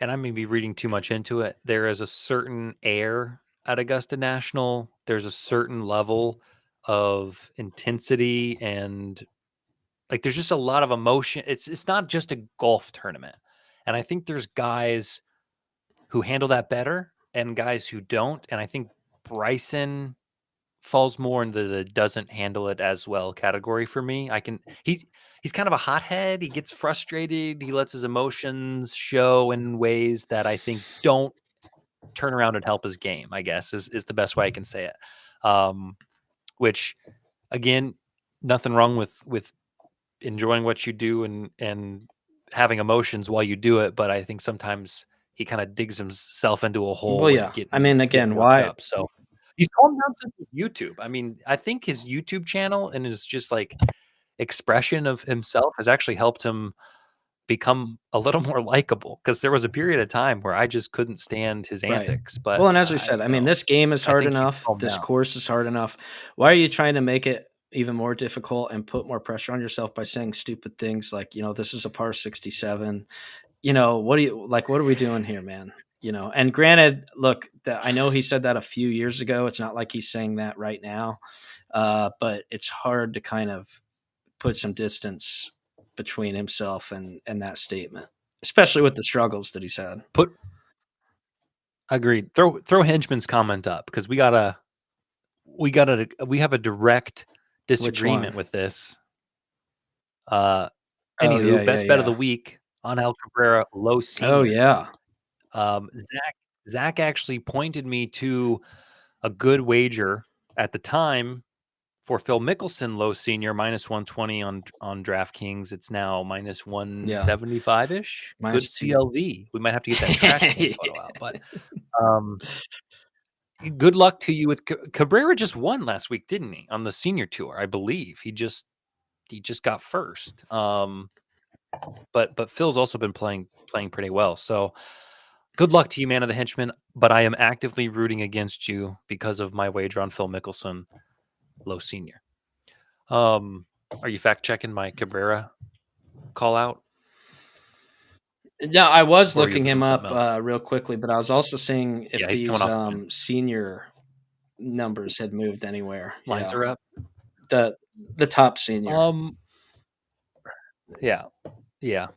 and I may be reading too much into it, there is a certain air at Augusta National. There's a certain level of intensity and, like, there's just a lot of emotion. It's not just a golf tournament. And I think there's guys who handle that better and guys who don't. And I think Bryson falls more into the doesn't handle it as well category for me. He's kind of a hothead. He gets frustrated. He lets his emotions show in ways that I think don't turn around and help his game, I guess is the best way I can say it. Which again, nothing wrong with enjoying what you do and having emotions while you do it, but I think sometimes he kind of digs himself into a hole Well, with yeah. I getting mean, getting again, worked why? up. So he's calmed down since his YouTube. I mean, I think his YouTube channel and his just like expression of himself has actually helped him become a little more likable because there was a period of time where I just couldn't stand his Right. antics. But Well, and as we said, I mean, this game is I hard think he's enough. calmed This down. course is hard enough. Why are you trying to make it even more difficult and put more pressure on yourself by saying stupid things like, this is a par 67? What do you like? What are we doing here, man? And granted, look, I know he said that a few years ago. It's not like he's saying that right now, but it's hard to kind of put some distance between himself and that statement, especially with the struggles that he's had. Put Agreed. Throw Henchman's comment up because we have a direct Which disagreement one? with this. Oh yeah, Anywho, yeah, best bet of the yeah. week, Angel Cabrera, low Oh senior. yeah, Zach actually pointed me to a good wager at the time for Phil Mickelson, low senior, -120 on DraftKings. It's now minus yeah. 175 ish. Good -2. CLV. We might have to get that trash can photo out, but um, good luck to you with Cabrera. Just won last week, didn't he? On the senior tour, I believe he just got first. But Phil's also been playing pretty well. So good luck to you, man of the henchman. But I am actively rooting against you because of my wager on Phil Mickelson, low senior. Are you fact checking my Cabrera call out, Yeah, I was or are you looking doing him something up else? real quickly, but I was also seeing if Yeah, he's coming these off a win. senior numbers had moved anywhere. Lines Yeah, are up. the the top senior. Um, yeah, yeah.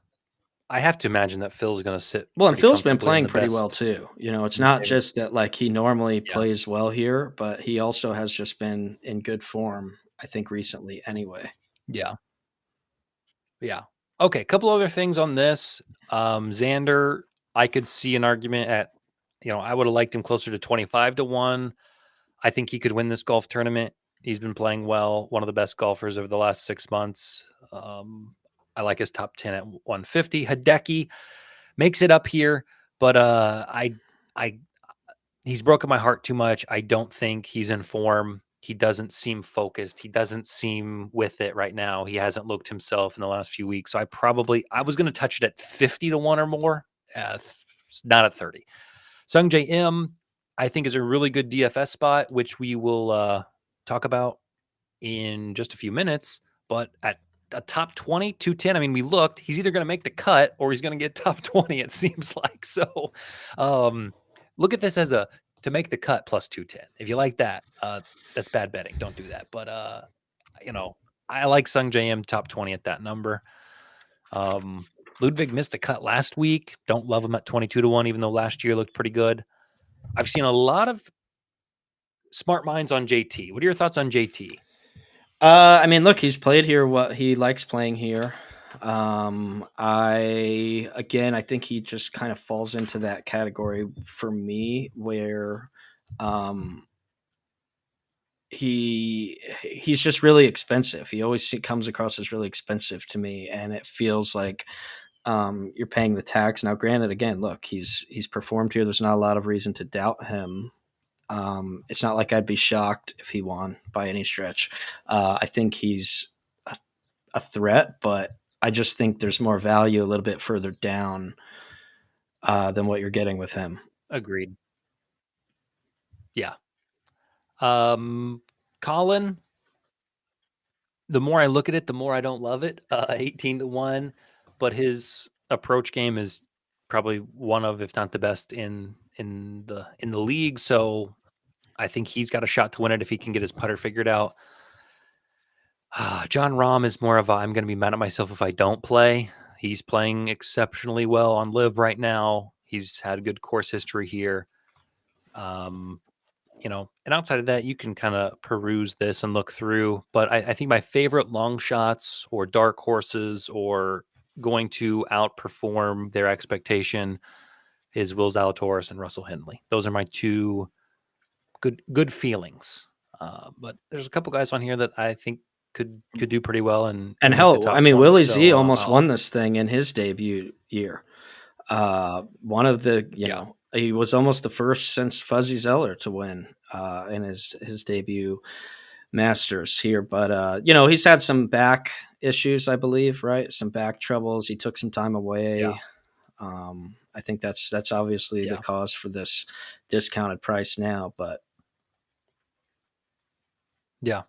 I have to imagine that Phil's going to sit Well, and pretty Phil's been comfortably in playing the pretty well best. too. It's In the not favorite. just that like he normally Yeah, plays well here, but he also has just been in good form, I think, recently anyway. yeah, yeah. Okay, a couple other things on this. Xander, I could see an argument at, I would have liked him closer to 25-1. I think he could win this golf tournament. He's been playing well, one of the best golfers over the last 6 months. I like his top 10 at 150. Hideki makes it up here, but I he's broken my heart too much. I don't think he's in form. He doesn't seem focused. He doesn't seem with it right now. He hasn't looked himself in the last few weeks. So I was going to touch it at 50-1 or more, not at 30. Sung J M, I think, is a really good DFS spot, which we will talk about in just a few minutes. But at a top 20, 210, I mean, we looked, he's either going to make the cut or he's going to get top 20, it seems like. So look at this as a to make the cut plus 210. If you like that, that's bad betting. Don't do that. But, I like Sung JM top 20 at that number. Ludwig missed a cut last week. Don't love him at 22-1, even though last year looked pretty good. I've seen a lot of smart minds on JT. What are your thoughts on JT? I mean, look, he's played here. What he likes playing here. I think he just kind of falls into that category for me where, um, he's just really expensive. He always comes across as really expensive to me, and it feels like you're paying the tax. Now, granted, again, look, he's performed here. There's not a lot of reason to doubt him. It's not like I'd be shocked if he won by any stretch. I think he's a threat, but I just think there's more value a little bit further down than what you're getting with him. Agreed. Yeah. Colin, the more I look at it, the more I don't love it. 18-1, but his approach game is probably one of, if not the best in the league. So I think he's got a shot to win it if he can get his putter figured out. John Rahm is more of a, I'm going to be mad at myself if I don't play. He's playing exceptionally well on live right now. He's had a good course history here. Um, and outside of that, you can kind of peruse this and look through. But I think my favorite long shots or dark horses or going to outperform their expectation is Will Zalatoris and Russell Henley. Those are my two good feelings. But there's a couple guys on here that I think could do pretty well and And make the hell, top I mean, 20. Willie Z So almost won this thing in his debut year. One of the, yeah, he was almost the first since Fuzzy Zeller to win in his debut Masters here. But he's had some back issues, I believe, right? Some back troubles. He took some time yeah, away. I think that's obviously the yeah, cause for this discounted price now. But yeah,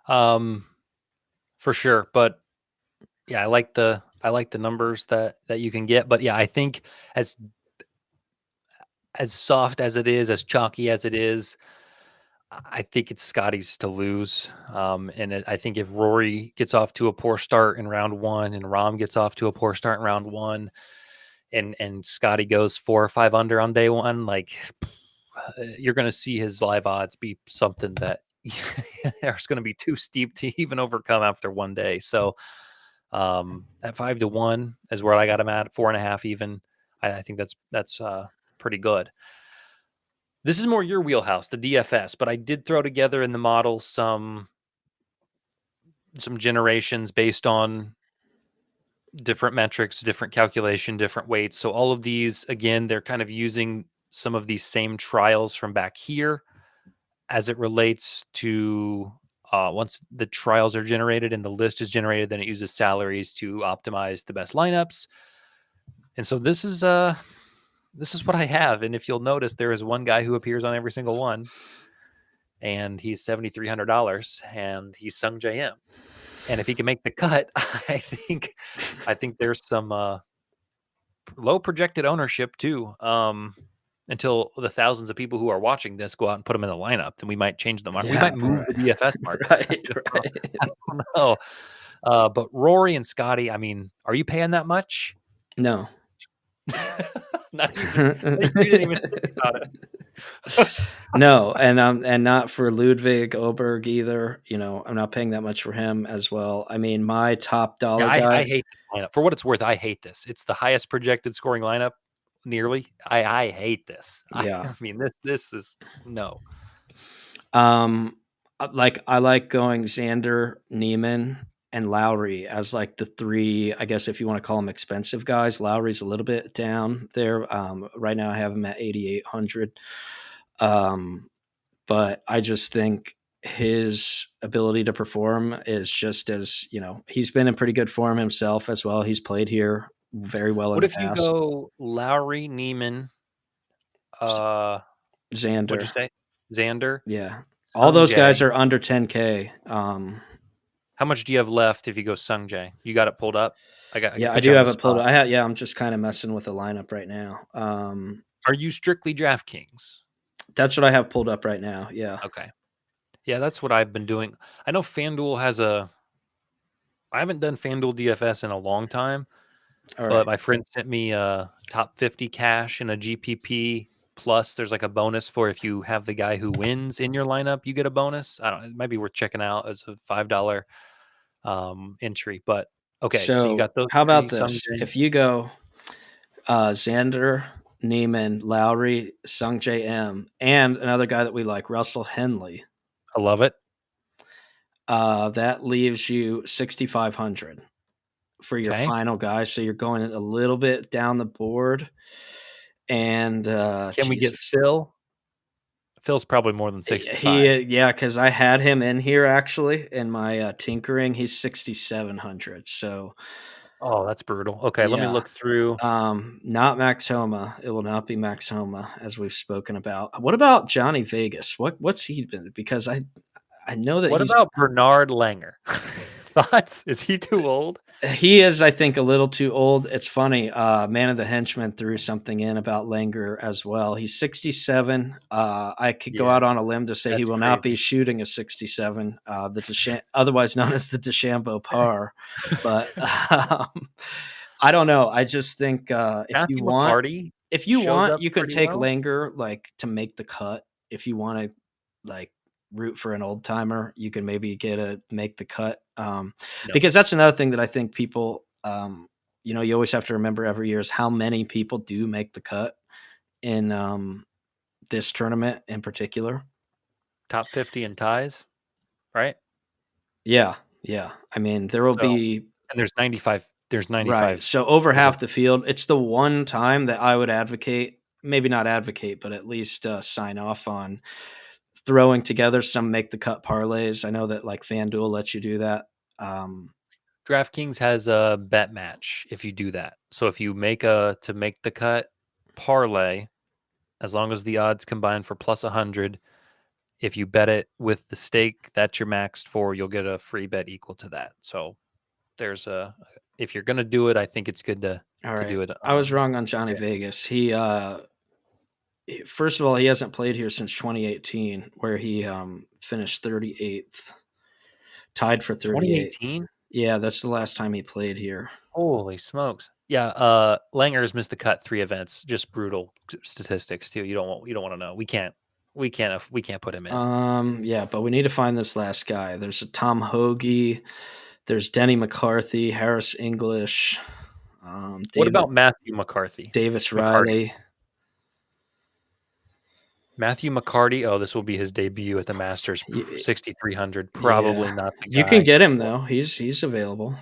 um, for sure. But yeah, I like the numbers that you can get. But yeah, I think as as soft as it is, as chalky as it is, I think it's Scotty's to lose. I think if Rory gets off to a poor start in round one, and Rahm gets off to a poor start in round one, and Scotty goes 4 or 5 under on day one, like you're going to see his live odds be something that there's going to be too steep to even overcome after one day. So at 5 to 1 is where I got him at 4.5 even. I think that's pretty good. This is more your wheelhouse, the DFS, but I did throw together in the model some generations based on different metrics, different calculation, different weights. So all of these, again, they're kind of using some of these same trials from back here as it relates to once the trials are generated and the list is generated, then it uses salaries to optimize the best lineups. And so this is what I have. And if you'll notice, there is one guy who appears on every single one, and he's $7,300, and he's Sung JM. And if he can make the cut, I think there's some low projected ownership too. Until the thousands of people who are watching this go out and put them in the lineup, then we might change the market. We yeah, might move right, the DFS market. I right, don't know. I right. don't know. But Rory and Scotty, I mean, are you paying that much? No. Not even. You didn't even think about it. No, and not for Ludwig Oberg either. I'm not paying that much for him as well. I mean, my top Yeah, dollar I guy. hate this lineup. For what it's worth, I hate this. It's the highest projected scoring lineup nearly. I hate this. I Yeah. mean this is no. I like going Xander, Neiman, and Lowry as like the three. I guess if you want to call them expensive guys, Lowry's a little bit down there. Right now I have him at 8,800. Um, but I just think his ability to perform is just as he's been in pretty good form himself as well. He's played here very well in What the if you past. go Lowry, Neiman, uh what'd you Xander, say? Xander, yeah, all Sung those guys Jae. are under 10K. How much do you have left if you go Sung Jae? You got it pulled up? I can Yeah, I put you do on the have it pulled. spot. Yeah, I'm just kind of messing with the lineup right now. Are you strictly DraftKings? That's what I have pulled up right now. Yeah. Okay. Yeah, that's what I've been doing. I know FanDuel has I haven't done FanDuel DFS in a long time, All but right. my friend sent me a top 50 cash and a GPP plus. There's like a bonus for if you have the guy who wins in your lineup, you get a bonus. I don't know. It might be worth checking out as a $5 entry. But okay, so you So got those how about three this? Sungjae. If you go Xander, Neiman, Lowry, Sung J M, and another guy that we like, Russell Henley, I love it. that leaves you 6,500 for your Okay. final guy. So you're going a little bit down the board. And Can we get Jesus, Phil? Phil's probably more than 65. yeah, because I had him in here actually in my tinkering. He's 6,700. So Oh, that's brutal. Okay, let me yeah. look through. Not Max Homa. It will not be Max Homa, as we've spoken about. What about Johnny Vegas? What's he been? Because I know that What he's about Bernard Langer? Thoughts? Is he too old? he is, I think, a little too old. It's funny. Man of the Henchman threw something in about Langer as well. He's 67. I could go Yeah, out on a limb to say he that's will not be crazy. shooting a 67, otherwise known as the DeChambeau par. But I don't know. I just think Matthew McCarty if you shows want, up you can pretty take well. Langer like to make the cut. If you want to like root for an old timer, you can maybe make the cut. No. Because that's another thing that I think people, you always have to remember every year is how many people do make the cut. in this tournament in particular. Top 50 in ties, right? Yeah, yeah. I mean, there will So, be and there's 95. There's right. 95 So over total. half the field. It's the one time that I would advocate, maybe not advocate, but at least sign off on throwing together some make the cut parlays. I know that like FanDuel lets you do that. Um, DraftKings has a bet match if you do that. So if you make a to make the cut parlay, as long as the odds combine for plus 100, if you bet it with the stake that you're maxed for, you'll get a free bet equal to that. So there's a if you're gonna do it, I think it's good all to right. do it. I was wrong on That Johnny way. Vegas. First of all, he hasn't played here since 2018, where he finished 38th, tied for 38th. 2018. Yeah, that's the last time he played here. Holy smokes! Yeah, Langer's missed the cut 3 events. Just brutal statistics too. You don't want to know. We can't put him in. Yeah, but we need to find this last guy. There's a Tom Hoagie, there's Denny McCarthy, Harris English, What David about Matthew McCarthy? Davis McCarty. Riley. Matthew McCarty. Oh, this will be his debut at the Masters. Y- 6,300. Yeah, Probably not the you can guy. get him though. He's available.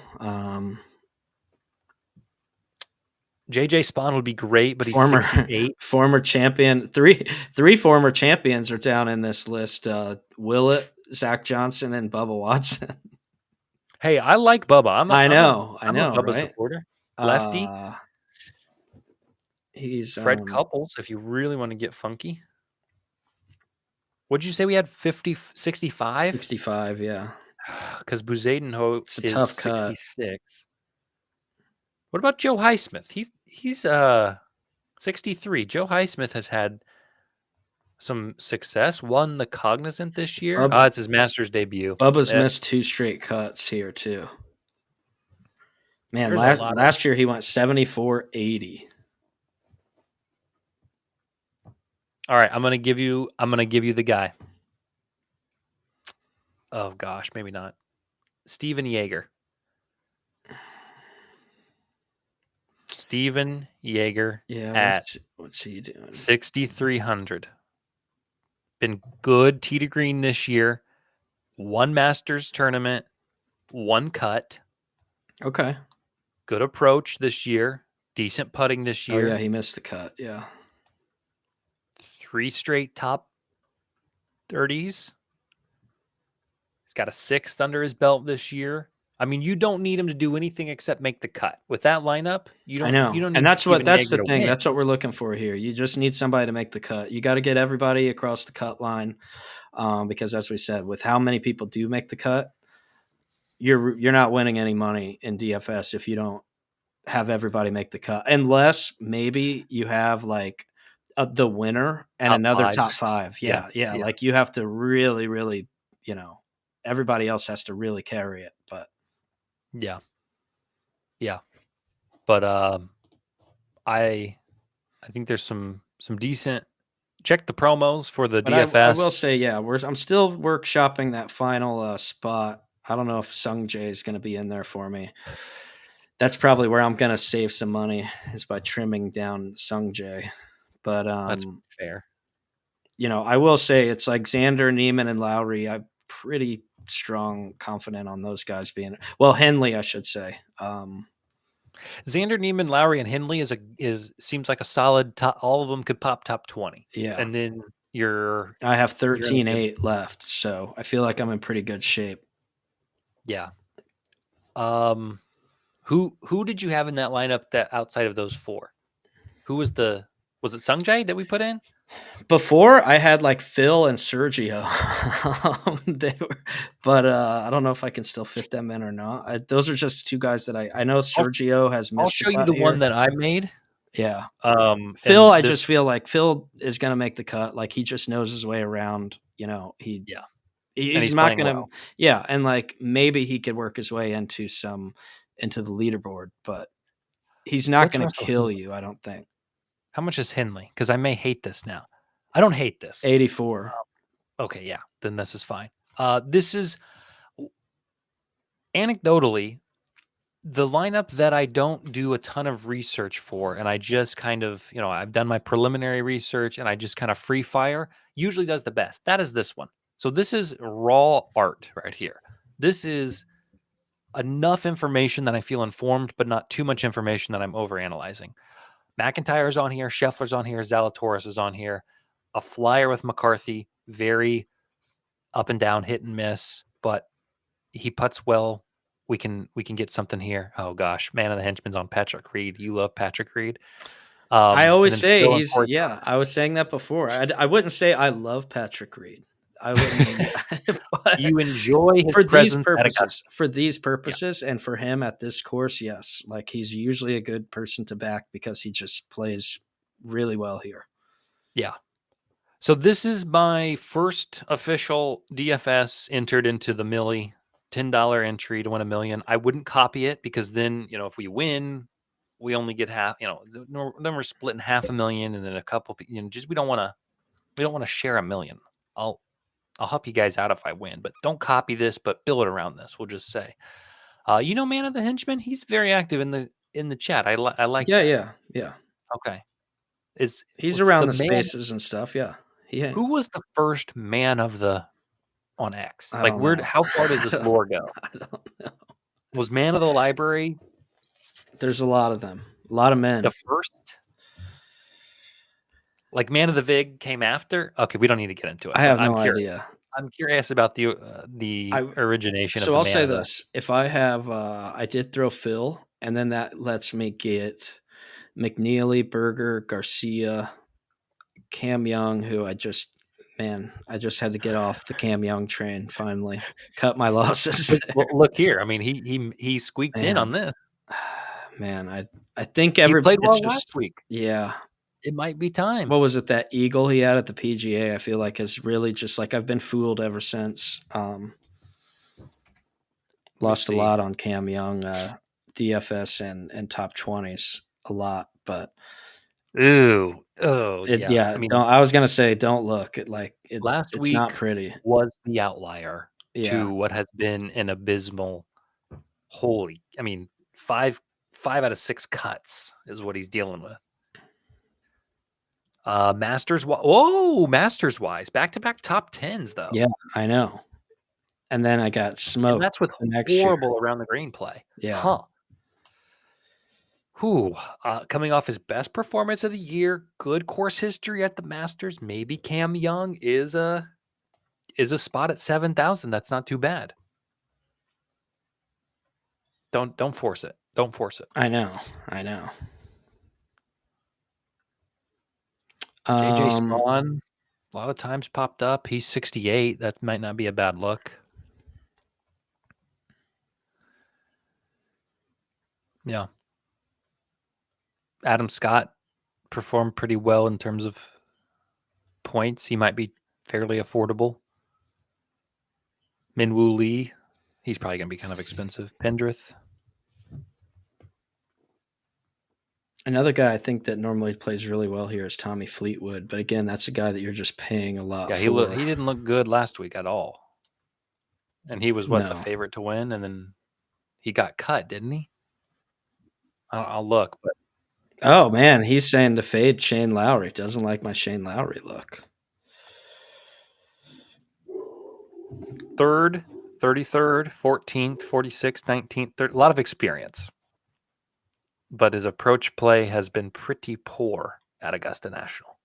JJ Spawn would be great, but he's Former 68. former champion. Three former champions are down in this list. Willett, Zach Johnson, and Bubba Watson. Hey, I like Bubba. I I'm a know, Bubba right? supporter. Lefty. Uh, he's Fred Couples, if you really want to get funky. What'd you say we had 50, 65? 65. Yeah, Because Buzadenho it's a is tough cut. 66. What about Joe Highsmith? He's 63. Joe Highsmith has had some success. Won the Cognizant this year. Bub, It's his Masters debut. Bubba's Eh, missed 2 straight cuts here too. Man, there's a lot of. last year he went 74-80. All right, I'm gonna give you the guy. Oh gosh, maybe not. Steven Yeager. Steven Yeager Yeah, at what's he doing? 6,300. Been good tee to green this year. One Masters tournament, one cut. Okay. Good approach this year. Decent putting this Oh yeah, year. he missed the cut. Yeah. 3 straight top 30s. He's got a 6th under his belt this year. I mean, you don't need him to do anything except make the cut. With that lineup, I you know. don't And need Steven that's Yeager the to thing. win. That's what we're looking for here. You just need somebody to make the cut. You got to get everybody across the cut line. Because as we said, with how many people do make the cut, you're not winning any money in DFS if you don't have everybody make the cut. Unless maybe you have like the winner and Top another 5. top 5. Yeah. Yeah, yeah. Yeah. Like you have to really, really, everybody else has to really carry it. But Yeah. Yeah. But I think there's some decent. Check the promos for the But I DFS. will say, yeah, I'm still workshopping that final spot. I don't know if Sung Jae is going to be in there for me. That's probably where I'm going to save some money is by trimming down Sung Jae. But That's fair. I will say it's like Xander, Neiman, and Lowry. I'm pretty strong, confident on those guys being Henley, I should say. Xander, Neiman, Lowry, and Henley seems like a solid top. All of them could pop top 20. Yeah, And then I have you're in a good 13-8 left, so I feel like I'm in pretty good shape. yeah. Who did you have in that lineup that outside of those 4? Who was it Sungjae that we put in? Before I had like Phil and Sergio, but I don't know if I can still fit them in or not. Those are just 2 guys that I know. Sergio has I'll missed the show you cut the one here. that I made. Yeah, Phil. And I just feel like Phil is going to make the cut. Like he just knows his way around. and He's he's not playing going to. well. Yeah, and like maybe he could work his way into the leaderboard, but he's not What's going to Russell kill Henley? you. I don't think. How much is Henley? Because I may hate this now. I don't hate this. 84. Okay, yeah, then this is fine. This is anecdotally, The lineup that I don't do a ton of research for, and I just kind of, I've done my preliminary research and I just kind of free fire, usually does the best. That is this one. So this is raw art right here. This is enough information that I feel informed, but not too much information that I'm overanalyzing. McIntyre's on here, Scheffler's on here, Zalatoris is on here. A flyer with McCarthy, very up and down, hit and miss, but he putts well. We can get something here. Oh gosh, man of the henchman's on Patrick Reed. You love Patrick Reed. I And always then say Phil and he's Corey yeah, Connor. I was saying that before. I wouldn't say I love Patrick Reed. I wouldn't, but You enjoy his presence at Augusta. for these Yeah, purposes and for him at this course, yes. Like, he's usually a good person to back because he just plays really well here. yeah. So this is my first official DFS entered into the Millie $10 entry to win $1 million. I wouldn't copy it because then, if we win, we only get half. Then we're splitting $500,000, and then a couple. Just we don't want to share $1 million. I'll help you guys out if I win, but don't copy this, but build around this. We'll just say, Man of the Henchman, he's very active in the chat. I like Yeah, that. yeah, yeah. Okay, is He's around the the man? spaces and stuff. Yeah. He Who was the first man of the on X? I Like, don't know. how far does I this don't, lore go? I don't know. Was man of the library There's a lot of them. A lot of the men. first? Like, man of the Vig came after? Okay, we don't need to get into it, I but have I'm no curious. idea. I'm curious about the I origination of So the I'll man say of the. this. If I have I did throw Phil, and then that lets me get McNeely, Berger, Garcia, Cam Young, who I just had to get off the Cam Young train finally. Cut my losses Well, there. look here. I mean, he squeaked in on Man. this. Man, I think He played it's well last just week. yeah. It might be time. What was it, that eagle he had at the PGA, I feel like has really just like I've been fooled ever since. Let me Lost a see. lot on Cam Young, DFS and top 20s a lot, but Ooh. Oh, it yeah. yeah, I mean, don't I was gonna say don't look. last It's week not pretty. was the outlier Yeah. to what has been an abysmal. Holy, I mean, five out of six cuts is what he's dealing with. Masters wise, back to back top tens though, Yeah, I know. And then I got and smoked that's with the next year. horrible around the green play. Yeah. Huh. Who coming off his best performance of the year, good course history at the Masters. Maybe Cam Young is a spot at 7,000. That's not too bad. Don't force it. Don't force it. I know. I know. JJ Um, Spawn, a lot of times popped up. He's 68. That might not be a bad look. Yeah. Adam Scott performed pretty well in terms of points. He might be fairly affordable. Minwoo Lee, he's probably going to be kind of expensive. Pendrith. Another guy I think that normally plays really well here is Tommy Fleetwood, but again, that's a guy that you're just paying a lot Yeah, for. he didn't look good last week at all. And he was the No. favorite to win, and then he got cut, didn't he? I'll look, but Oh man, he's saying to fade Shane Lowry. Doesn't like my Shane Lowry look. third, 33rd, 14th, 46th, 19th, 3rd, a lot of experience. But his approach play has been pretty poor at Augusta National.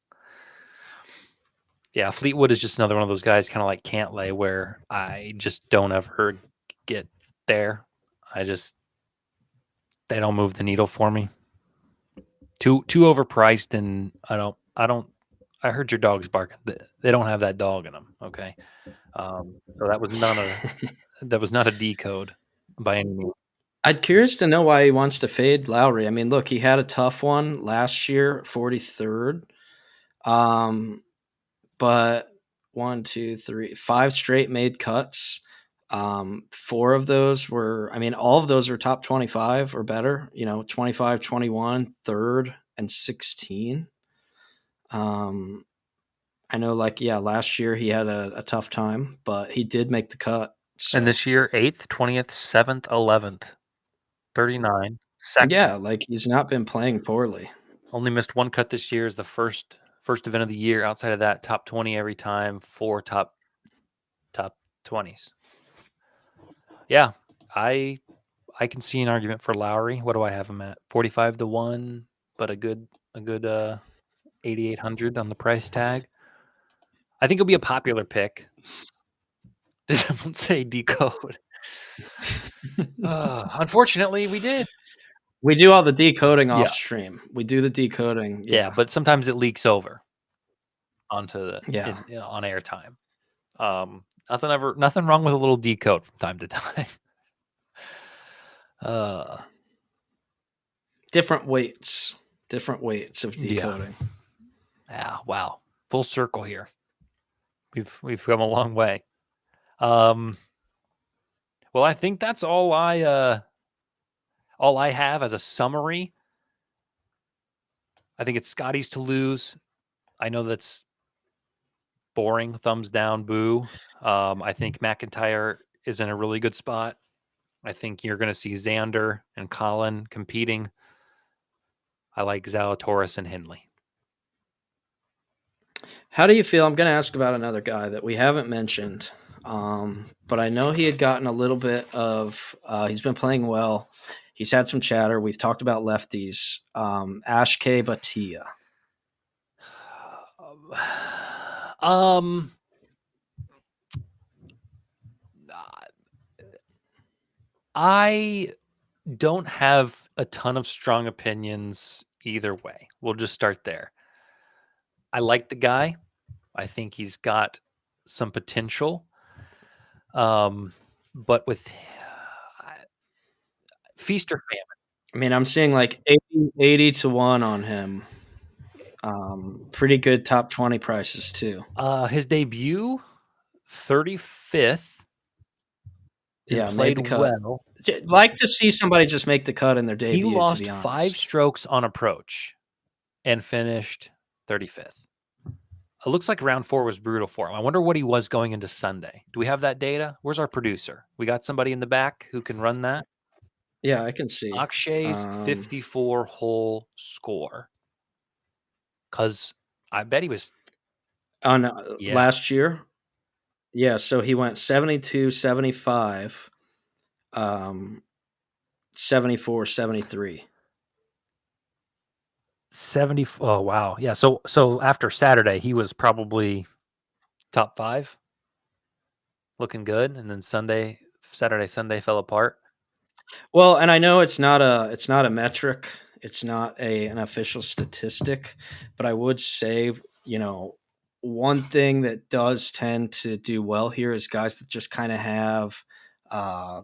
Yeah, Fleetwood is just another one of those guys, kind of like Cantlay, where I just don't ever get there. They don't move the needle for me. Too overpriced, and I heard your dog's barking. They don't have that dog in them. Okay, so that was not a decode by any means. I'd curious to know why he wants to fade Lowry. I mean, look, he had a tough one last year, 43rd. But 1, 2, 3, 5 straight made cuts. 4 of those were, I mean, all of those are top 25 or better, 25, 21, third, and 16. I know, like, yeah, last year he had a tough time, but he did make the cut. And So, this year, 8th, 20th, 7th, 11th. 39. Second. Yeah, like, he's not been playing poorly. Only missed one cut this year. Is the first event of the year. Outside of that, top 20 every time. 4 top 20s. Yeah, I can see an argument for Lowry. What do I have him at? 45-1, but a good 8,800 on the price tag. I think it'll be a popular pick. Did someone say decode? Unfortunately, we did. We do all the decoding off Yeah. stream. We do the decoding, Yeah, yeah. but sometimes it leaks over onto the Yeah. on airtime. Nothing wrong with a little decode from time to time. Different weights of Yeah. decoding. Yeah, wow. Full circle here. We've come a long way. Well, I think that's all I have as a summary. I think it's Scotty's to lose. I know that's boring. Thumbs down, boo. I think McIntyre is in a really good spot. I think you're going to see Xander and Colin competing. I like Zalatoris and Hindley. How do you feel? I'm going to ask about another guy that we haven't mentioned, but I know he had gotten a little bit of. He's been playing well. He's had some chatter. We've talked about lefties. Ashke Batia. I don't have a ton of strong opinions either way. We'll just start there. I like the guy. I think he's got some potential. But with feast or famine. I mean, I'm seeing like 80-1 on him. Pretty good top 20 prices too. His debut, 35th. Yeah, Played made the cut. well. Like to see somebody just make the cut in their debut. He lost to be honest. 5 strokes on approach and finished 35th. It looks like round 4 was brutal for him. I wonder what he was going into Sunday. Do we have that data? Where's our producer? We got somebody in the back who can run that? Yeah, I can see. Akshay's 54 hole score. Because I bet he was on last year. Yeah, so he went 72, 75, 74, 73. 70. Oh, wow. Yeah. So after Saturday, he was probably top 5. Looking good. And then Saturday, Sunday fell apart. Well, and I know it's not a metric. It's not an official statistic, but I would say, one thing that does tend to do well here is guys that just kind of have,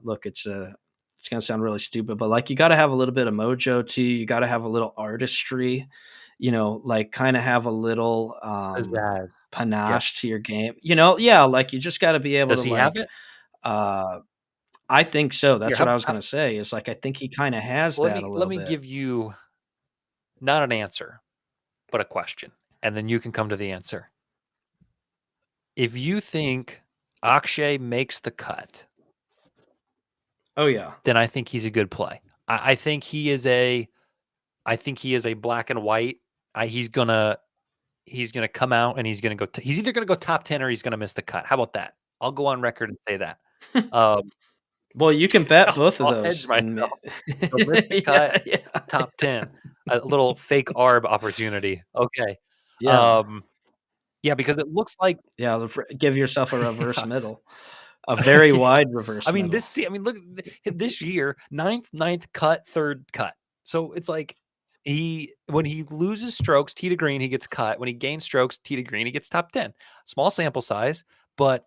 look, it's going to sound really stupid, but like you got to have a little bit of mojo to you. You got to have a little artistry, like kind of have a little panache to your game. Yeah, like you just got to be able Does to he have it? I think so. That's Here, what I was going to say. Is like I think he kind of has that a little bit. Let me give you not an answer, but a question, and then you can come to the answer. If you think Akshay makes the cut, oh yeah, then I think he's a good play. I think he is a black and white. He's gonna come out and he's gonna go. He's either gonna go top 10 or he's gonna miss the cut. How about that? I'll go on record and say that. Well, you can bet both of I'll those. hedge myself. Miss the cut, top 10. A little fake ARB opportunity. Okay. Yeah. Yeah, because it looks like give yourself a reverse middle, a very wide reverse. I mean, middle. look this year, ninth cut, third cut. So it's like when he loses strokes, tee to green, he gets cut. When he gains strokes, tee to green, he gets top 10. Small sample size, but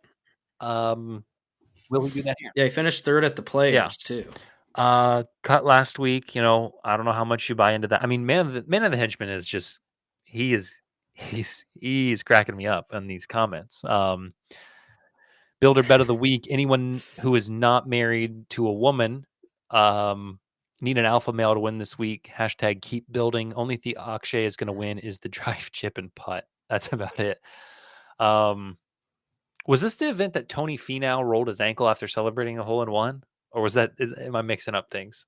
will he do that here? Yeah, he finished third at the Players too. Cut last week. I don't know how much you buy into that. I mean, man of the henchman is just he's cracking me up in these comments. Builder bet of the week. Anyone who is not married to a woman need an alpha male to win this week. # keep building. Only the Akshay is going to win is the drive, chip, and putt. That's about it. Was this the event that Tony Finau rolled his ankle after celebrating a hole-in-one? Or was that? Am I mixing up things?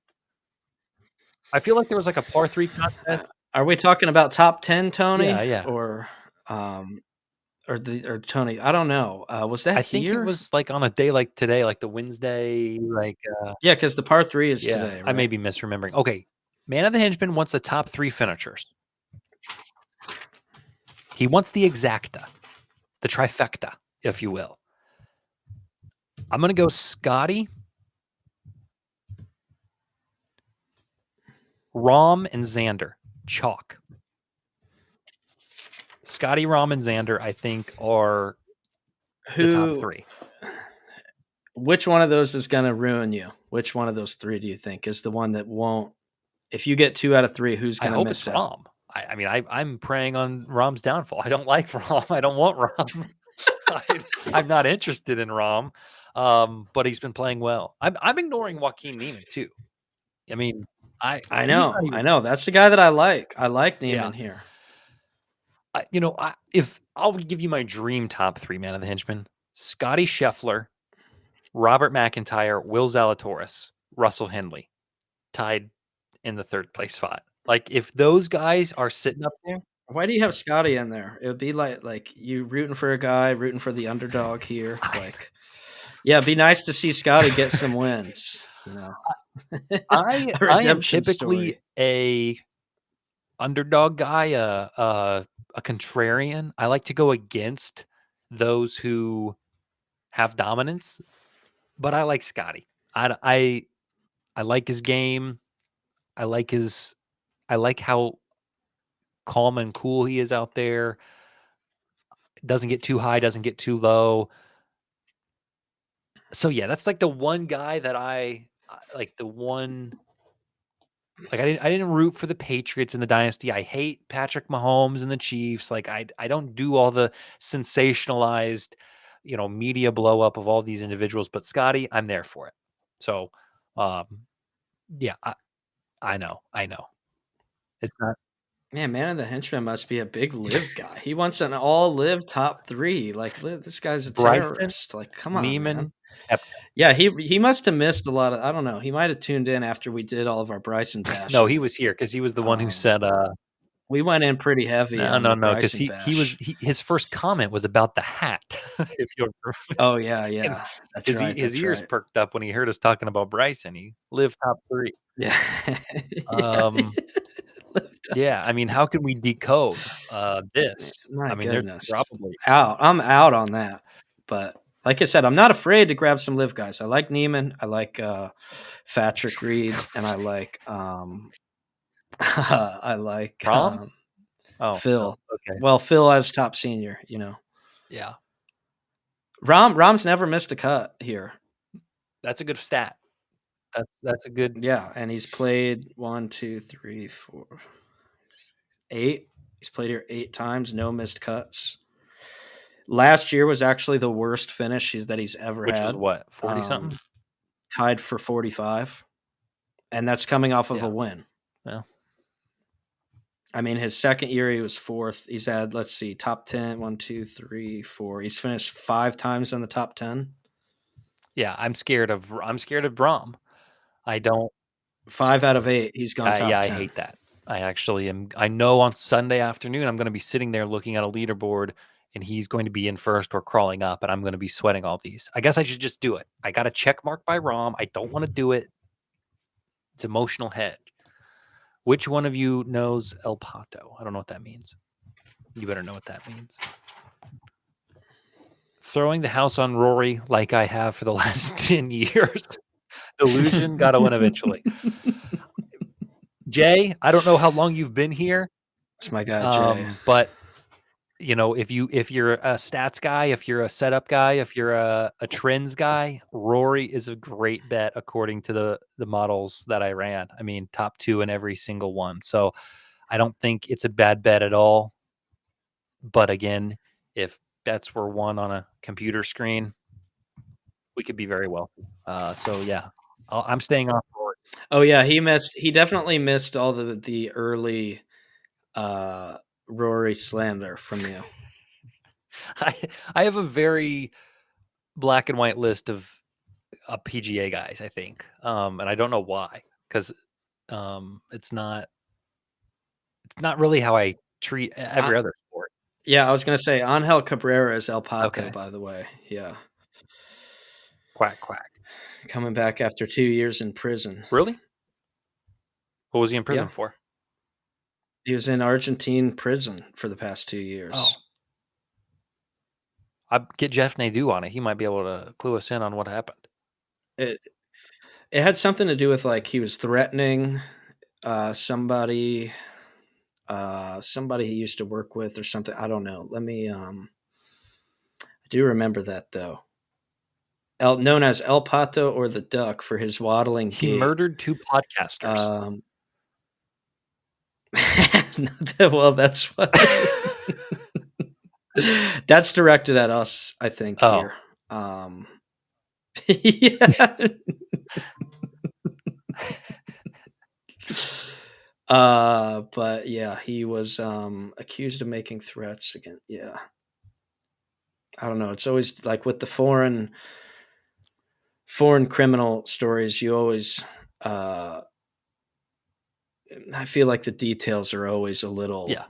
I feel like there was like a par 3 contest. Are we talking about top 10, Yeah, Tony, yeah. um, or Tony? I don't know. Was that I think it here? was, like, on a day like today, like the Wednesday, like, Yeah, because the par 3 is yeah, today, I may right? be misremembering. Okay, Man of the Hingeman wants the top 3 finishers. He wants the exacta, the trifecta, if you will. I'm gonna go Scotty, Rom, and Xander. Chalk. Scotty, Rom, and Xander, I think, are the top Who 3. Which one of those is gonna ruin you? Which one of those 3 do you think is the one that won't if you get 2 out of 3, who's I gonna hope it's miss out? Rom. I'm preying on Rom's downfall. I don't like Rom. I don't want Rom. I'm not interested in Rom, but he's been playing well. I'm ignoring Joaquin Neiman too. I mean, he's not I even. know. That's the guy that I like. I like Yeah, Neiman here. if I'll give you my dream top 3 Man of the Henchman: Scotty Scheffler, Robert McIntyre, Will Zalatoris, Russell Henley, tied in the 3rd place spot. Like if those guys are sitting up there, Why do you have Scotty in there? It would be like you rooting for a guy, rooting for the underdog here. I, Like, yeah, it'd be nice to see Scotty get some wins, I a I am redemption typically story. a underdog guy, a contrarian. I like to go against those who have dominance, but I like Scotty. I like his game. I like his I like how calm and cool he is out there. Doesn't get too high, doesn't get too low. So yeah, that's like the one guy that like the one. Like I didn't root for the Patriots in the dynasty. I hate Patrick Mahomes and the Chiefs. Like I don't do all the sensationalized, media blow up of all these individuals. But Scotty, I'm there for it. So, um, yeah, I know. It's not Man of the Henchman must be a big live guy. He wants an all live top 3. Like, this guy's a Bryson, terrorist. Like, come on, man. Neiman, Epka. Yeah, he must have missed a lot of. I don't know. He might have tuned in after we did all of our Bryson No, he bashing. was here because he was the one who Um, said, we went in pretty heavy no, on no, the no, because Bryson he was bash. his first comment was about the hat. If you'll Oh yeah, and yeah. That's his right. his That's ears right. perked up when he heard us talking about Bryson. He lived top 3. Yeah. Yeah. Um, yeah, I mean, how can we decode, this? My I mean, there's goodness. probably Out. I'm out on that. But like I said, I'm not afraid to grab some live guys. I like Neiman. I like Patrick Reed, and I like I like Rom? Oh, no, Phil. okay. Well, Phil as top senior. Yeah, Rom's never missed a cut here. that's a good stat. That's a good. Yeah, and he's played 1, 2, 3, 4, 8. He's played here 8 times, no missed cuts. Last year was actually the worst finish that he's ever Which was had. what, 40 Um, something? tied for 45, and that's coming off of a Yeah, win. yeah. I mean, his second year he was 4th. He's had, let's see, top 10, 1, 2, 3, 4. He's finished 5 times in the top 10. Yeah, I'm scared of Rom. I don't 5 out of 8, he's gone yeah, top I 10. hate that. I actually am. I know on Sunday afternoon, I'm gonna be sitting there looking at a leaderboard, and he's going to be in first or crawling up, and I'm gonna be sweating all these. I guess I should just do it. I got a check mark by Rom. I don't wanna do it. It's emotional hedge. Which one of you knows El Pato? I don't know what that means. You better know what that means. Throwing the house on Rory like I have for the last 10 years. Delusion, gotta win eventually. Jay, I don't know how long you've been here, It's my guy Jay. but if you're a stats guy, if you're a setup guy, if you're a trends guy, Rory is a great bet according to the models that I ran. I mean, top 2 in every single one. So I don't think it's a bad bet at all. But again, if bets were won on a computer screen, we could be very wealthy. So yeah, I'm staying off Rory. Oh yeah, he definitely missed all the early uh Rory slander from you. I I have a very black and white list of PGA guys, I think, and I don't know why, because It's not really how I treat I every other sport. Yeah, I was gonna say Angel Cabrera is El Pato, Okay. by the way. Yeah. Quack, quack. Coming back after 2 years in prison. Really? What was he in Yeah. prison for? He was in Argentine prison for the past 2 Oh, years. I get Jeff Nadeau on it. He might be able to clue us in on what happened. It it had something to do with, like, he was threatening, somebody, somebody he used to work with or something. I don't know. I do remember that, though. Known as El Pato or the Duck for his waddling He gait. murdered 2 podcasters. Um well, that's what that's directed at us, I think, Oh, here. Yeah. But yeah, he was, accused of making threats again yeah. I don't know, it's always like with the foreign criminal stories, you always, uh I feel like the details are always a little yeah.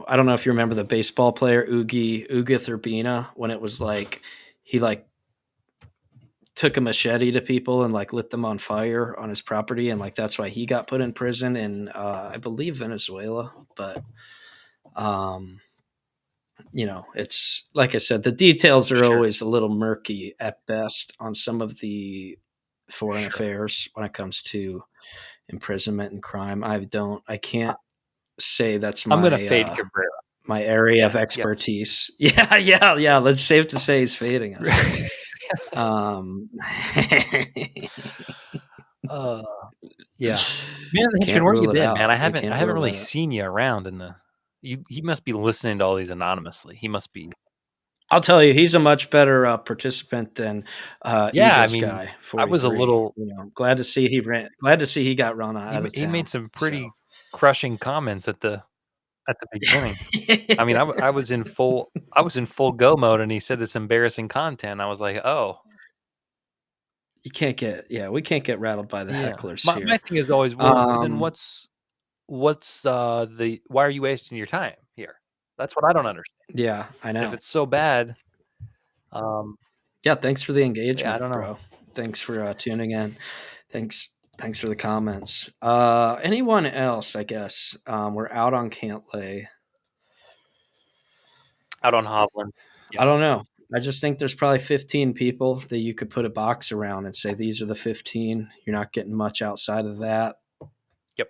I don't know if you remember the baseball player Ugi Urbina when it was like he, like, took a machete to people and, like, lit them on fire on his property, and, like, that's why he got put in prison in, I believe Venezuela, but, um, it's like I said, the details are Sure, always a little murky at best on some of the foreign sure. affairs when it comes to imprisonment and crime. I I can't say that's I'm gonna fade Cabrera. my area of Yep. expertise. Yeah, yeah, yeah. It's safe to say he's fading us. Um, Uh, yeah. Man, the Henchman, can't where you rule it been, man? out. We I can't haven't rule really it out. seen you around in the he must be listening to all these anonymously. He must be. I'll tell you, he's a much better participant than Yeah, I Eagles mean, guy I was a 43. little Glad to see he ran. Glad to see he got run out of he town. made some So pretty crushing comments at the beginning. I mean, I was in full go mode, and he said it's embarrassing content. I was like, "Oh, you can't get yeah, we can't get rattled by the yeah." hecklers My here. thing is always, well, then Um, the why are you wasting your time here? That's what I don't understand. yeah, I If know. it's so bad, um, Yeah, thanks for the yeah, I engagement, don't know. bro. Thanks for tuning in. Thanks thanks for the comments. Anyone else, I guess. We're out on Cantlay. Out on Hovland. I Yep, don't know. I just think there's probably 15 people that you could put a box around and say these are the 15. You're not getting much outside of that. yep.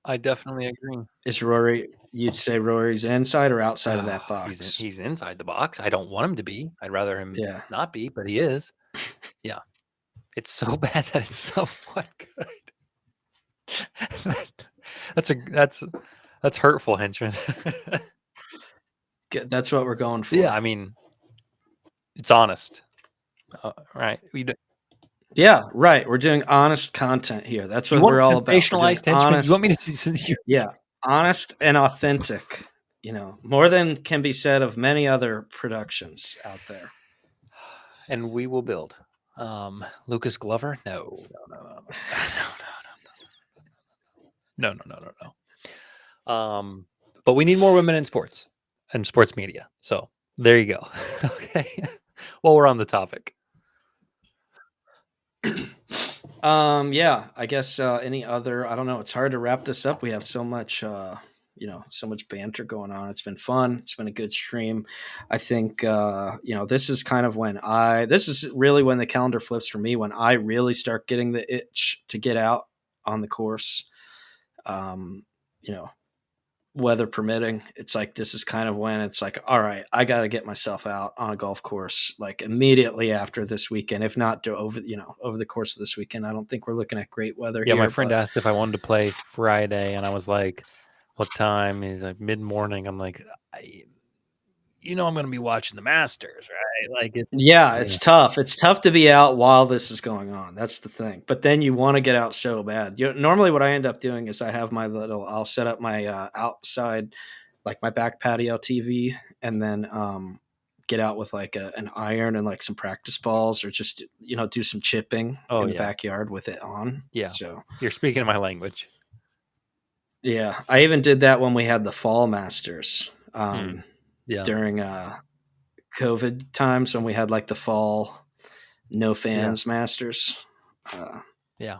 I definitely agree. Is Rory you'd say Rory's inside or outside of that box? He's inside the box. I don't want him to be. I'd rather him Yeah. not be, but he is. Yeah. It's so bad that it's somewhat good. That's a that's hurtful, henchman. That's what we're going Yeah, for. I mean, it's honest. Right. Yeah, right. We're doing honest content here. That's You what want we're all about. We're doing sensationalized henchman? You want me honest to yeah, honest and authentic, more than can be said of many other productions out there. and we will build. Lucas Glover? No, no, no, no, no, no, no, no, no, no, no. But we need more women in sports and sports media. So there you go. Okay. Well, we're on the topic. Yeah, I guess any other I don't know, it's hard to wrap this up. We have so much so much banter going on. It's been fun. It's been a good stream. I think this is kind of this is really when the calendar flips for me when I really start getting the itch to get out on the course. Um, you know, weather permitting, it's like this is kind of when it's like, all right, I got to get myself out on a golf course like immediately after this weekend, if not over the course of this weekend. I don't think we're looking at great weather Yeah, my here, friend but asked if I wanted to play Friday, and I was like, "What time?" He's like, "Mid morning." I'm like, I'm going to be watching the Masters, right? Like yeah, yeah, it's tough. It's tough to be out while this is going on. That's the thing. But then you want to get out so bad. Normally, what I end up doing is I'll set up my outside, like my back patio TV, and then get out with like an iron and like some practice balls, or just do some chipping Oh in the yeah, backyard with it on. yeah. So You're speaking my language. yeah, I even did that when we had the fall masters Hmm. Yeah, during COVID times when we had like the fall no yeah, fans masters. Uh, yeah.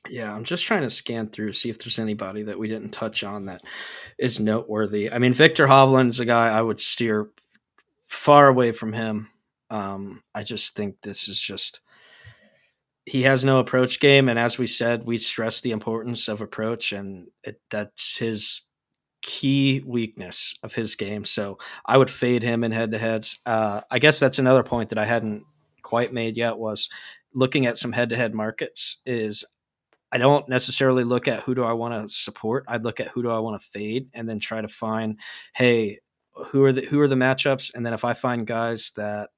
yeah, I'm just trying to scan through, see if there's anybody that we didn't touch on that is noteworthy. I mean, Victor Hovland's a guy I would steer far away from him. I just think this is just he has no approach game, and as we said, we stress the importance of approach, and that's his key weakness of his game. So I would fade him in head to heads. I guess that's another point that I hadn't quite made yet was looking at some head to head markets. Is I don't necessarily look at who do I want to support. I'd look at who do I want to fade, and then try to find, hey, who are the matchups, and then if I find guys that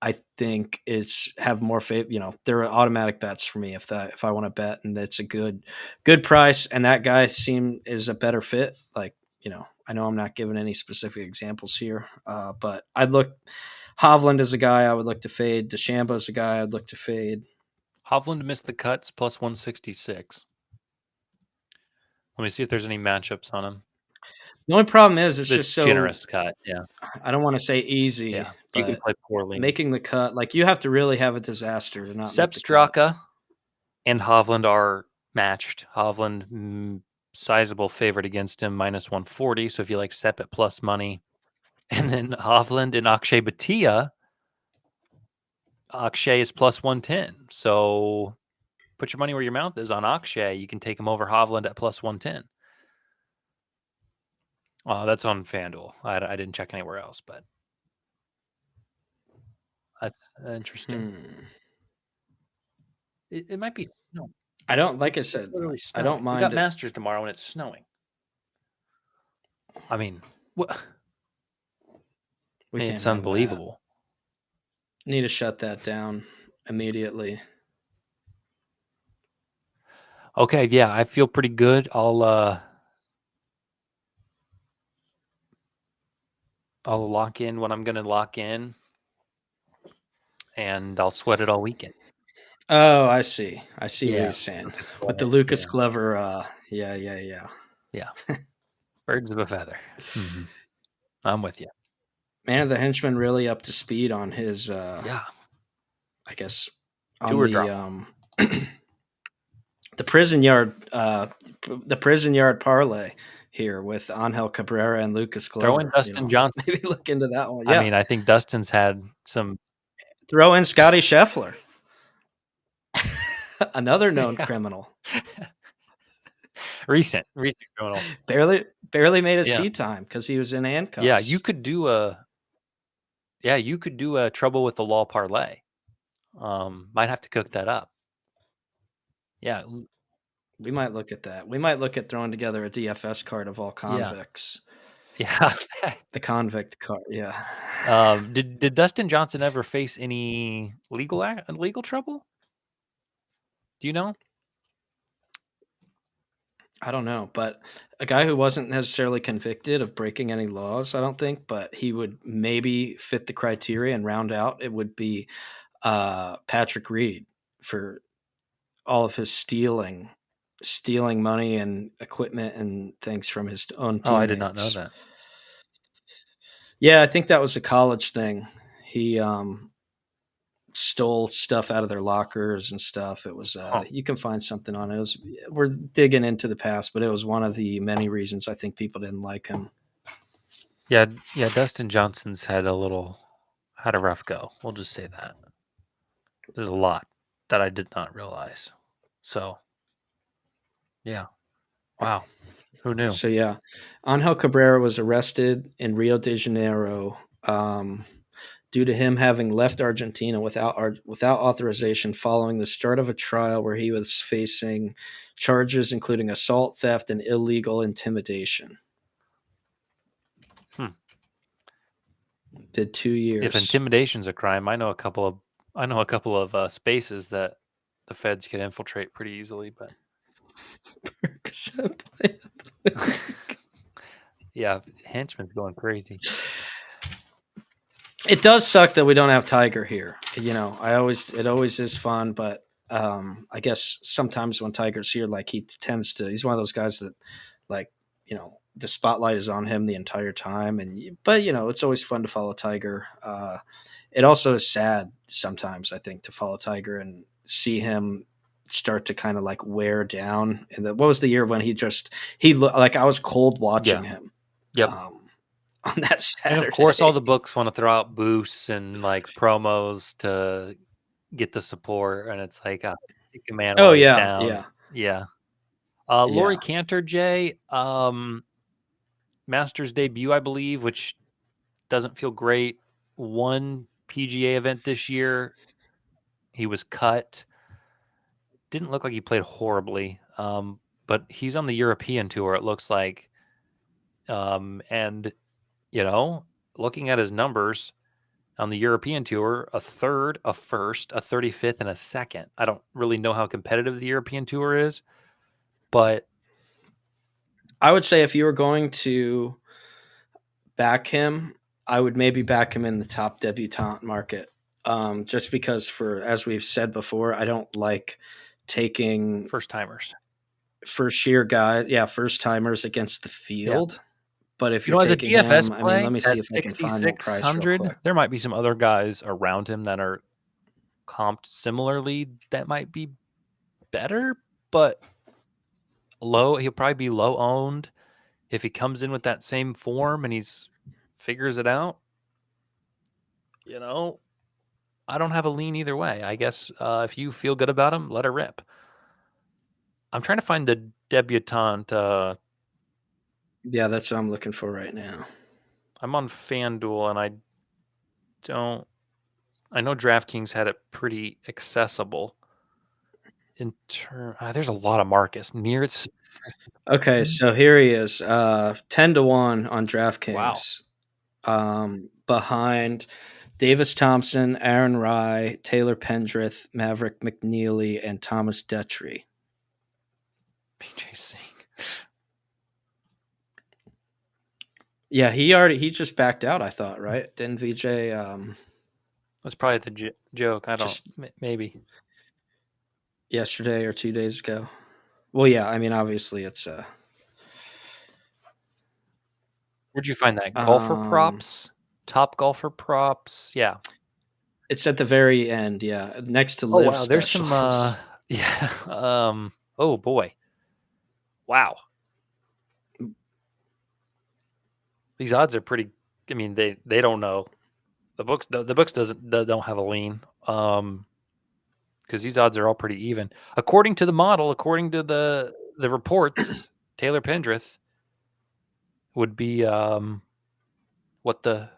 I think is have more faith. They're automatic bets for me if I want to bet and it's a good price and that guy is a better fit. Like I know I'm not giving any specific examples here, but I'd look. Hovland is a guy I would look to fade. DeChambeau is a guy I'd look to fade. Hovland missed the cuts plus 166. Let me see if there's any matchups on him. The only problem is it's It's just so generous cut. Yeah, I don't want to say easy, yeah. You can but play poorly. making the cut like you have to really have a disaster to not Sepp make the cut. Straka and Hovland are matched. Hovland, sizable favorite against him, minus 140. So if you like Sepp at plus money, and then Hovland and Akshay Bhatia, Akshay is plus 110. So put your money where your mouth is on Akshay. You can take him over Hovland at plus 110. That's on FanDuel. I didn't check anywhere else, but that's interesting. It might be no. I don't like I It's said literally I don't snowing. We got mind it. Masters tomorrow and it's snowing. I mean, what? We can't It's have that. unbelievable. Need to shut that down immediately. Okay, yeah, I feel pretty good. I'll lock in what I'm gonna lock in, and I'll sweat it all weekend. Oh, I see. I see what Yeah, you're saying. Lucas With the Glover. Lucas Yeah, Glover, yeah, yeah, yeah. yeah. Birds of a feather. I'm with you. Man, the henchman really up to speed on his Yeah, I guess on tour drama. the prison yard parlay here with Angel Cabrera and Lucas Throw in Glover. Dustin Johnson. Maybe look into that one. I Yeah. mean, I think Dustin's had some. Throw in Scotty Scheffler. Another known Yeah, criminal. recent criminal. Barely made his Yeah, tea time because he was in handcuffs. yeah. You could do a trouble with the law parlay. Might have to cook that up. Yeah, We might look at that. We might look at throwing together a DFS card of all yeah, convicts. yeah. The convict card, yeah. Did Dustin Johnson ever face any legal trouble? Do you know? I don't know, but a guy who wasn't necessarily convicted of breaking any laws, I don't think, but he would maybe fit the criteria and round out. It would be Patrick Reed for all of his stealing money and equipment and things from his own Oh, I did not know teammates. that. Yeah, I think that was a college thing. He stole stuff out of their lockers and stuff. It was Huh. you can find something on it. We're digging into the past, but it was one of the many reasons I think people didn't like him. Yeah, yeah. Dustin Johnson's had a rough go. We'll just say that. There's a lot that I did not realize. So, yeah. Wow. Who knew? So yeah, Angel Cabrera was arrested in Rio de Janeiro due to him having left Argentina without authorization following the start of a trial where he was facing charges including assault, theft, and illegal intimidation. Did 2 If years. intimidation's a crime, I know a couple of spaces that the feds could infiltrate pretty easily. But yeah, henchman's going crazy. It does suck that we don't have Tiger here. It always is fun, but I guess sometimes when Tiger's here, like he's one of those guys that like, the spotlight is on him the entire time. But it's always fun to follow Tiger. It also is sad sometimes, I think, to follow Tiger and see him start to kind of like wear down. And what was the year when like I was cold Yeah. watching him. Yep. On that And of course, all the Saturday. books want to throw out boosts and like promos to get the support, and it's like, take a man Oh while he's yeah, down. yeah, Yeah. yeah. Laurie Cantor, Jay, Masters debut, I believe, which doesn't feel great. One PGA event this year. He was cut. Didn't look like he played horribly, but he's on the European tour, it looks like. And, looking at his numbers on the European tour, a third, a first, a 35th, and a second. I don't really know how competitive the European tour is, but I would say if you were going to back him, I would maybe back him in the top debutante market. Just because, as we've said before, I don't like taking first timers. first timers against the Yeah. field. But if you're As a taking DFS him, I mean, play let me see at if I can find that price real 6,600, quick. there might be some other guys around him that are comped similarly that might be better, but he'll probably be low owned if he comes in with that same form and he's figures it out. I don't have a lean either way. I guess if you feel good about him, let her rip. I'm trying to find the debutante. Yeah, that's what I'm looking for right now. I'm on FanDuel and I know DraftKings had it pretty accessible. There's a lot of Marcus near its. Okay, so here he is, 10-1 on Wow. DraftKings, behind Davis Thompson, Aaron Rye, Taylor Pendrith, Maverick McNeely, and Thomas Detry. PJ Singh. Yeah, he just backed out, I thought, right? Didn't VJ That's probably the joke. I don't. just Maybe. yesterday or 2 days ago? Well, yeah, I mean, obviously it's Where'd you find that? Golfer um props? Top golfer props? Yeah. it's at the very end, yeah, next to Oh live wow, there's some specials. yeah. Oh boy. Wow. These odds are pretty. I mean, they don't know. The books don't have a lean. Because these odds are all pretty even. According to the model, according to the reports, Taylor Pendrith would be what the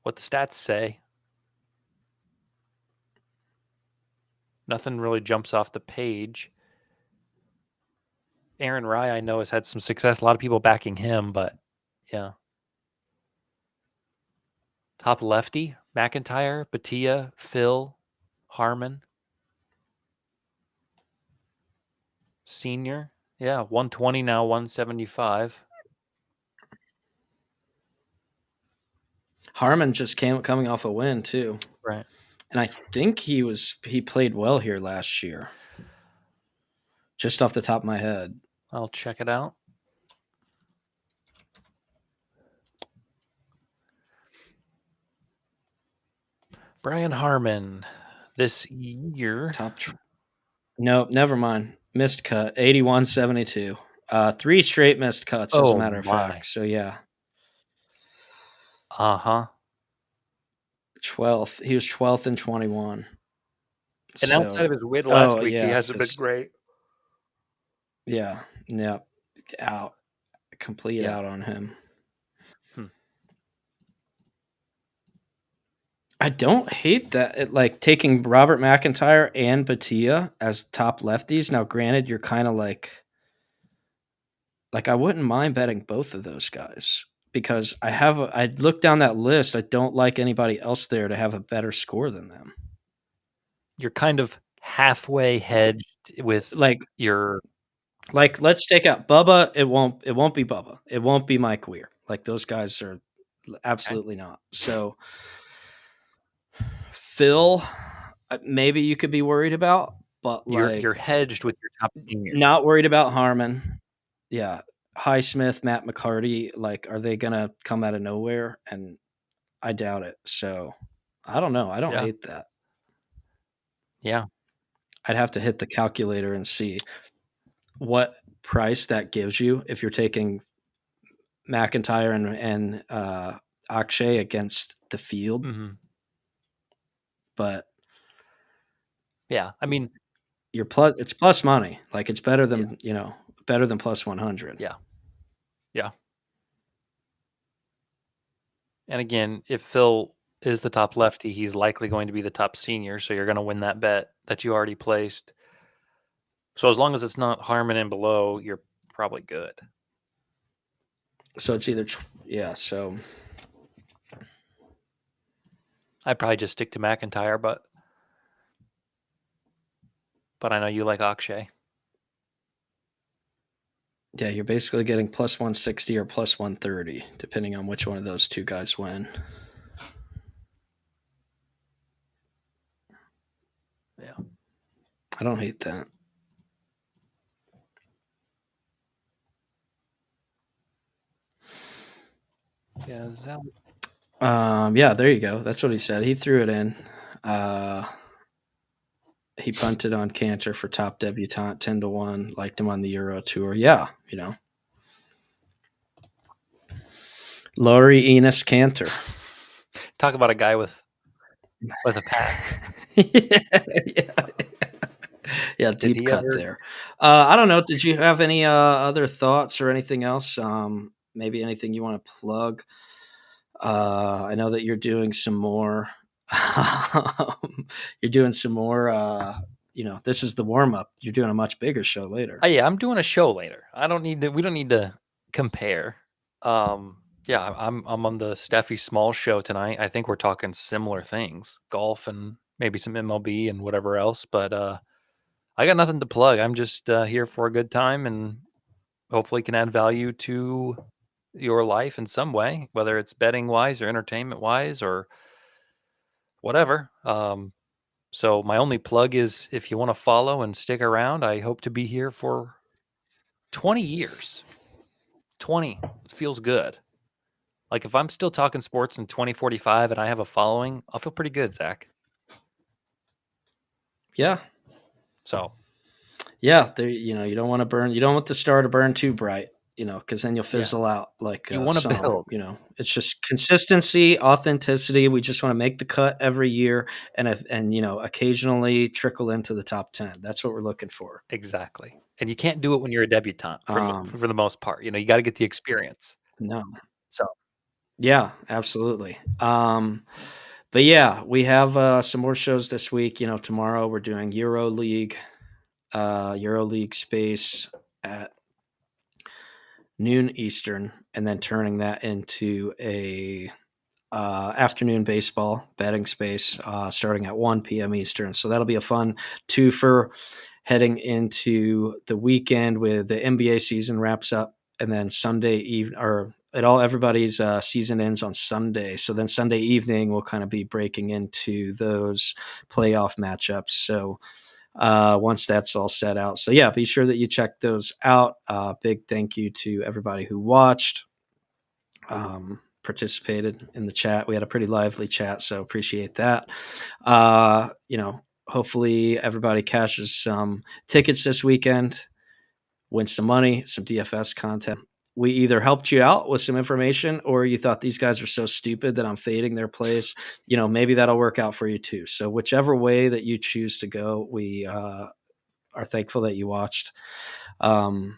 stats say. Nothing really jumps off the page. Aaron Rye, I know, has had some success. A lot of people backing him, but yeah. Top lefty, McIntyre, Batia, Phil, Harmon. Senior, yeah, 120 now, 175. Harmon just coming off a win too. Right. And I think he played well here last year. Just off the top of my head. I'll check it out. Brian Harmon this year. Nope, never mind. Missed cut, 81-72. 3 straight missed cuts, as a Oh matter of my. fact. So yeah, Uh-huh. 12th. He was 12th in 21. And outside of So, his win last oh week, he yeah, hasn't been because great. yeah, yeah, out, complete Yeah. out on him. Hmm. I don't hate that. Like taking Robert McIntyre and Batia as top lefties. Now, granted, you're kind of like I wouldn't mind betting both of those guys because I look down that list. I don't like anybody else there to have a better score than them. You're kind of halfway hedged with Like your let's take out Bubba. It won't be Bubba. It won't be Mike Weir. Like those guys are Okay. Absolutely not. So Phil, maybe you could be worried about, but You're like hedged with your top senior. not worried about Harmon. Yeah. Highsmith, Matt McCarty, like, are they gonna come out of nowhere? And I doubt it. So I don't know. I don't Yeah. hate that. Yeah. I'd have to hit the calculator and see what price that gives you if you're taking McIntyre and Akshay against the field. Mhm. But Yeah. I mean, it's plus money. Like it's better yeah. than, better than plus 100. Yeah. Yeah. And again, if Phil is the top lefty, he's likely going to be the top senior, so you're gonna win that bet that you already placed. So as long as it's not Harmon and below, you're probably good. So it's either, yeah. So I'd probably just stick to McIntyre, but I know you like Akshay. yeah, you're basically getting plus 160 or plus 130, depending on which one of those two guys win. Yeah. I don't hate that. Yeah. Yeah, there you go. That's what he said. He threw it in. Uh, he punted on Cantor for top debutant 10-1. Liked him on the Euro Tour. Yeah, Laurie Enos Cantor. Talk about a guy with a past. Yeah, yeah, Did deep he cut ever? there. I don't know. Did you have any other thoughts or anything else? Maybe anything you want to plug? I know that you're doing some more. You're doing some more. This is the warm up. You're doing a much bigger show later. Oh yeah, I'm doing a show later. I don't need to. We don't need to compare. Yeah, I'm on the Steffi Small show tonight. I think we're talking similar things, golf and maybe some MLB and whatever else. But I got nothing to plug. I'm just here for a good time and hopefully can add value to your life in some way, whether it's betting wise or entertainment wise or whatever. So my only plug is if you want to follow and stick around, I hope to be here for 20 years. 20 feels good. Like if I'm still talking sports in 2045 and I have a following, I'll feel pretty good, Zach. Yeah, So yeah. There, you don't want to burn. You don't want the star to burn too bright. Because then you'll yeah, fizzle out like you want to some. build. It's just consistency, authenticity. We just want to make the cut every year, and occasionally trickle into the top 10. That's what we're looking for. Exactly. And you can't do it when you're a debutante Um, for the most part. You got to get the experience. no, So yeah, absolutely. But yeah, we have some more shows this week. Tomorrow we're doing EuroLeague space at noon Eastern, and then turning that into a afternoon baseball betting space starting at 1 p.m. Eastern. So that'll be a fun twofer heading into the weekend with the NBA season wraps up, and then Sunday evening, or everybody's season ends on Sunday. So then Sunday evening we'll kind of be breaking into those playoff matchups. So once that's all set out. So yeah, be sure that you check those out. Big thank you to everybody who watched, participated in the chat. We had a pretty lively chat, so appreciate that. Hopefully everybody cashes some tickets this weekend, win some money, some DFS content. We either helped you out with some information or you thought these guys are so stupid that I'm fading their plays. Maybe that'll work out for you too. So whichever way that you choose to go, we are thankful that you watched. We'll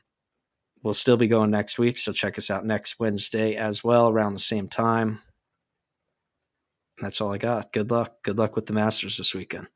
still be going next week, so check us out next Wednesday as well, around the same time. That's all I got. Good luck. Good luck with the Masters this weekend.